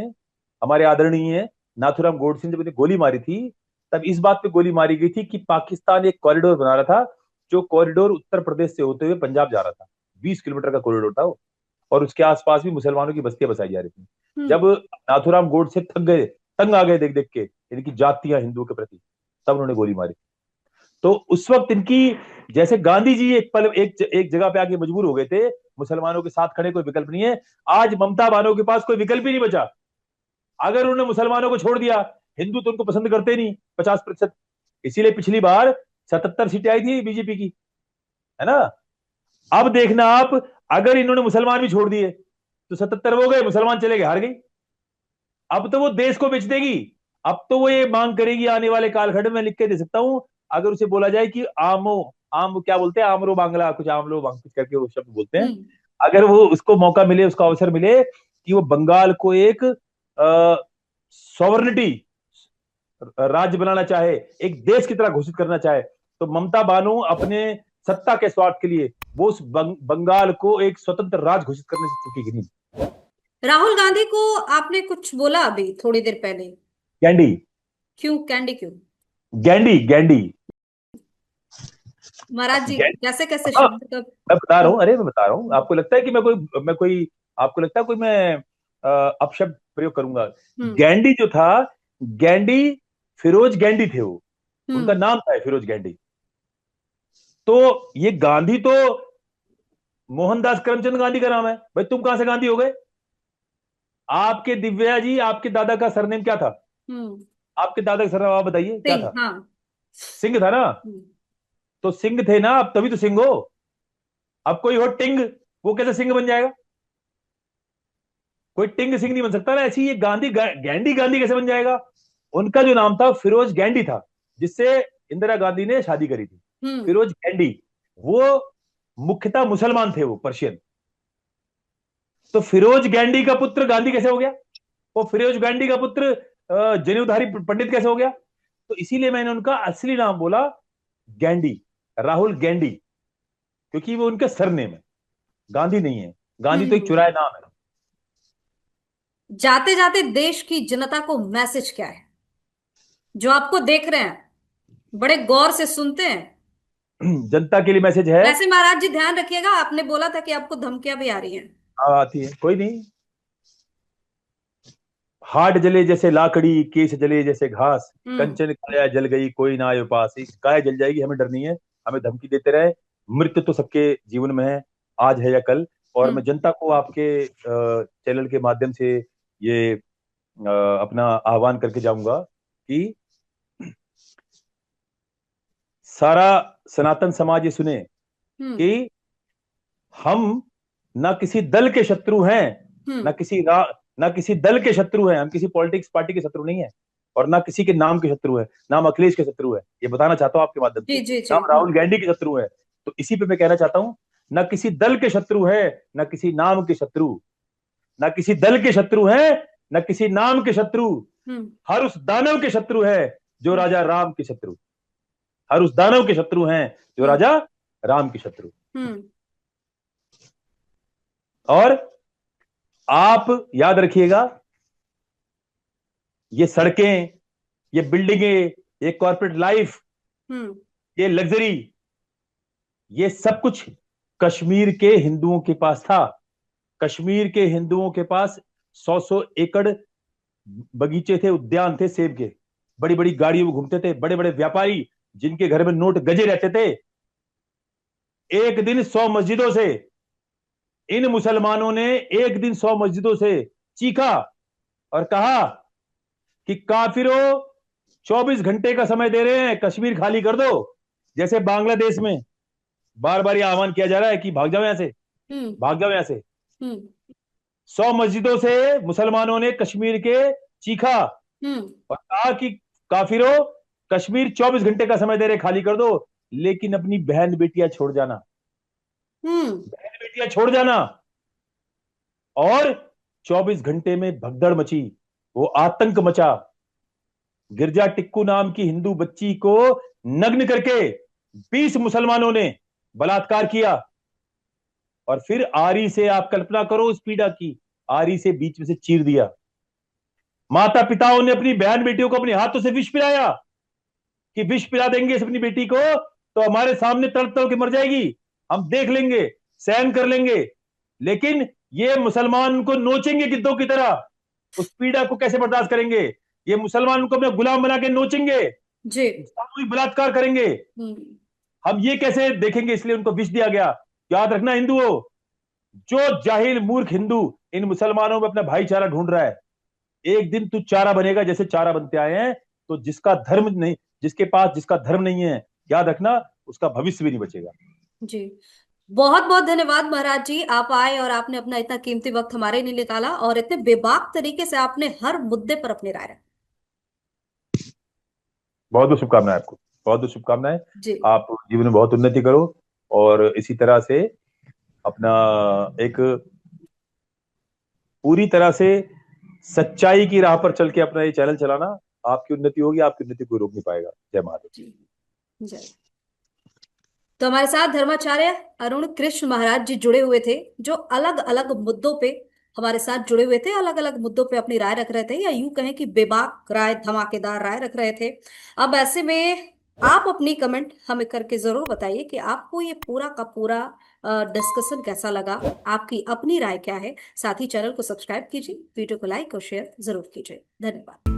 हमारे आदरणीय नाथूराम गोडसे ने जब उन्हें गोली मारी थी, तब इस बात पे गोली मारी गई थी कि पाकिस्तान एक कॉरिडोर बना रहा था, जो कॉरिडोर उत्तर प्रदेश से होते हुए पंजाब जा रहा था। 20 किलोमीटर का कॉरिडोर था वो, और उसके आसपास भी मुसलमानों की बस्तियां बसाई जा रही थी। हम्म। जब नाथूराम गोडसे थक गए, तंग आ गए देख देख के इनकी जातियां हिंदुओं के प्रति, तब उन्होंने गोली मारी। तो उस वक्त इनकी, जैसे गांधी जी एक पल एक जगह पे आके मजबूर हो गए थे, मुसलमानों के साथ खड़े, कोई विकल्प नहीं है। आज ममता बानो के पास कोई विकल्प ही नहीं बचा। अगर उन्होंने मुसलमानों को छोड़ दिया, हिंदू तो उनको पसंद करते नहीं 50%। इसीलिए पिछली बार 77 सीटें आई थी बीजेपी की, है ना। अब देखना आप, अगर इन्होंने मुसलमान भी छोड़ दिए तो 77 हो गए, मुसलमान चले गए, हार गई। अब तो वो देश को बेच देगी। अब तो वो ये मांग करेगी आने वाले कालखंड में, लिख के दे सकता हूं, अगर उसे बोला जाए कि आमो, आम क्या बोलते हैं, आमरो बांग्ला, कुछ आमलो बांग कुछ करके वो शब्द बोलते हैं। हम्म। अगर वो उसको मौका मिले, उसका अवसर मिले कि वो बंगाल को एक सॉवर्निटी राज्य बनाना चाहे, एक देश की तरह घोषित करना चाहे, तो ममता बानो अपने सत्ता के स्वार्थ के लिए वो उस बंगाल को एक स्वतंत्र राज्य घोषित करने से चूकेगी नहीं। राहुल गांधी को आपने कुछ बोला अभी थोड़ी देर पहले। गैंडी। क्यों कैंडी क्यों? गैंडी गैंडी। महाराज जी गैंडी। कैसे कैसे हाँ, शब्द का? मैं बता रहा हूँ, अरे मैं बता रहा हूँ, आपको लगता है कि मैं कोई आपको लगता है कोई मैं अपशब्द प्रयोग करूंगा। हम्म। गैंडी जो था, गैंडी फिरोज गैंडी थे वो, उनका हम्म। नाम था फिरोज गैंडी। तो ये गांधी तो मोहनदास करमचंद गांधी का नाम है। भाई तुम कहां से गांधी हो गए? आपके दिव्या जी, आपके दादा का सरनेम क्या था? हम्म। आपके दादा का सरनेम आप बताइए क्या सिंह, था? हाँ। सिंह था ना। हम्म। तो सिंह थे ना, अब तभी तो सिंह हो। अब कोई हो टिंग, वो कैसे सिंह बन जाएगा? कोई टिंग सिंह नहीं बन सकता ना। ऐसी ये गांधी गैंडी गांधी कैसे बन जाएगा? उनका जो नाम था फिरोज गैंडी था, जिससे इंदिरा गांधी ने शादी करी थी। हम्म। फिरोज गैंडी, वो मुख्यतः मुसलमान थे, वो पर्शियन। तो फिरोज गैंडी का पुत्र गांधी कैसे हो गया? वो फिरोज गांधी का पुत्र जनेऊधारी पंडित कैसे हो गया? तो इसीलिए मैंने उनका असली नाम बोला गैंडी, राहुल गैंडी, क्योंकि वो उनका सरनेम है, गांधी नहीं है। गांधी तो एक हम्म। चुराया नाम है। जाते जाते देश की जनता को मैसेज क्या है, जो आपको देख रहे हैं, बड़े गौर से सुनते हैं? जनता के लिए मैसेज है। वैसे महाराज जी ध्यान रखिएगा, आपने बोला था कि आपको धमकियां भी आ रही हैं। आती है, कोई नहीं। हाट जले जैसे लाकड़ी, केस जले जैसे घास, हम्म। कंचन काया जल गई कोई ना आए पास। काया जल जाएगी, हमें डर नहीं है। हमें धमकी देते रहे, मृत्यु तो सबके जीवन में है, आज है या कल। और मैं हम्म। जनता को आपके चैनल के माध्यम से ये अपना आह्वान करके जाऊंगा कि सारा सनातन समाज ये सुने हम्म। कि हम ना किसी दल के शत्रु हैं, हम्म। ना ना किसी दल के शत्रु हैं। हम किसी पॉलिटिक्स पार्टी के शत्रु नहीं है, और ना किसी के नाम के शत्रु है। नाम अखिलेश के शत्रु है, ये बताना चाहता हूं आपके माध्यम से। जी जी जी। नाम राहुल गांधी के शत्रु है। तो इसी पे मैं कहना चाहता हूं, ना किसी दल के शत्रु है, ना किसी नाम के शत्रु। ना किसी दल के शत्रु है, ना किसी नाम के शत्रु। हम्म। हर उस दानव के शत्रु है जो हम्म। राजा राम के शत्रु। हर उस दानव के शत्रु हैं जो हम्म। राजा राम के शत्रु। हम्म। और आप याद रखिएगा, ये सड़कें, ये बिल्डिंगें, ये कॉर्पोरेट लाइफ, हम्म। ये लग्जरी, ये सब कुछ कश्मीर के हिंदुओं के पास था। कश्मीर के हिंदुओं के पास 100 एकड़ बगीचे थे, उद्यान थे सेब के। बड़ी बड़ी गाड़ियों में घूमते थे बड़े बड़े व्यापारी, जिनके घर में नोट गजे रहते थे। एक दिन 100 मस्जिदों से, इन मुसलमानों ने एक दिन 100 मस्जिदों से चीखा और कहा कि काफिरों, 24 घंटे का समय दे रहे हैं, कश्मीर खाली कर दो। जैसे बांग्लादेश में बार बार यह आह्वान किया जा रहा है कि भाग जाओ यहां से, हम्म। भाग जाओ यहां से। हम्म। 100 मस्जिदों से मुसलमानों ने कश्मीर के चीखा हम्म। और कहा कि काफिरों, कश्मीर 24 घंटे का समय दे रहे, खाली कर दो, लेकिन अपनी बहन बेटियां छोड़ जाना, बहन बेटियां छोड़ जाना। और 24 घंटे में भगदड़ मची, वो आतंक मचा। गिरजा टिक्कू नाम की हिंदू बच्ची को नग्न करके 20 मुसलमानों ने बलात्कार किया। और फिर आरी से, आप कल्पना करो उस पीड़ा की, आरी से बीच में से चीर दिया। माता पिताओं ने अपनी बहन बेटियों को अपने हाथों से विष पिलाया कि विष पिला देंगे इस अपनी बेटी को तो हमारे सामने तड़प तड़प के मर जाएगी, हम देख लेंगे, सहन कर लेंगे। लेकिन ये मुसलमान उनको नोचेंगे गिद्धों की तरह, उस पीड़ा को कैसे बर्दाश्त करेंगे? ये मुसलमान उनको अपना गुलाम बना के नोचेंगे, जी। सामूहिक बलात्कार करेंगे, हम ये कैसे देखेंगे? इसलिए उनको विष दिया गया। याद रखना हिंदुओं, जो जाहिल मूर्ख हिंदू इन मुसलमानों में अपना भाईचारा ढूंढ रहा है, एक दिन तू चारा बनेगा जैसे चारा बनते आए हैं। तो जिसका धर्म नहीं, जिसके पास जिसका धर्म नहीं है, याद रखना उसका भविष्य भी नहीं बचेगा। जी, बहुत बहुत धन्यवाद महाराज जी, आप आए और आपने अपना इतना कीमती वक्त हमारे लिए निकाला और इतने बेबाक तरीके से आपने हर मुद्दे पर अपनी राय रखी। बहुत बहुत शुभकामनाएं आपको, बहुत बहुत शुभकामनाएं। जी। आप जीवन में बहुत उन्नति करो और इसी तरह से अपना एक पूरी तरह से सच्चाई की राह पर चल के अपना ये चैनल चलाना, आपकी उन्नति होगी, आपकी उन्नति कोई रोक नहीं पाएगा। जय महादेव। जी, जय। तो हमारे साथ धर्माचार्य अरुण कृष्ण महाराज जी जुड़े हुए थे, जो अलग अलग मुद्दों पे हमारे साथ जुड़े हुए थे, अलग अलग मुद्दों पे अपनी राय रख रहे थे, या यूं कहें कि बेबाक राय, धमाकेदार राय रख रहे थे। अब ऐसे में आप अपनी कमेंट हमें करके जरूर बताइए कि आपको ये पूरा का पूरा डिस्कशन कैसा लगा, आपकी अपनी राय क्या है। साथ ही चैनल को सब्सक्राइब कीजिए, वीडियो को लाइक और शेयर जरूर कीजिए। धन्यवाद।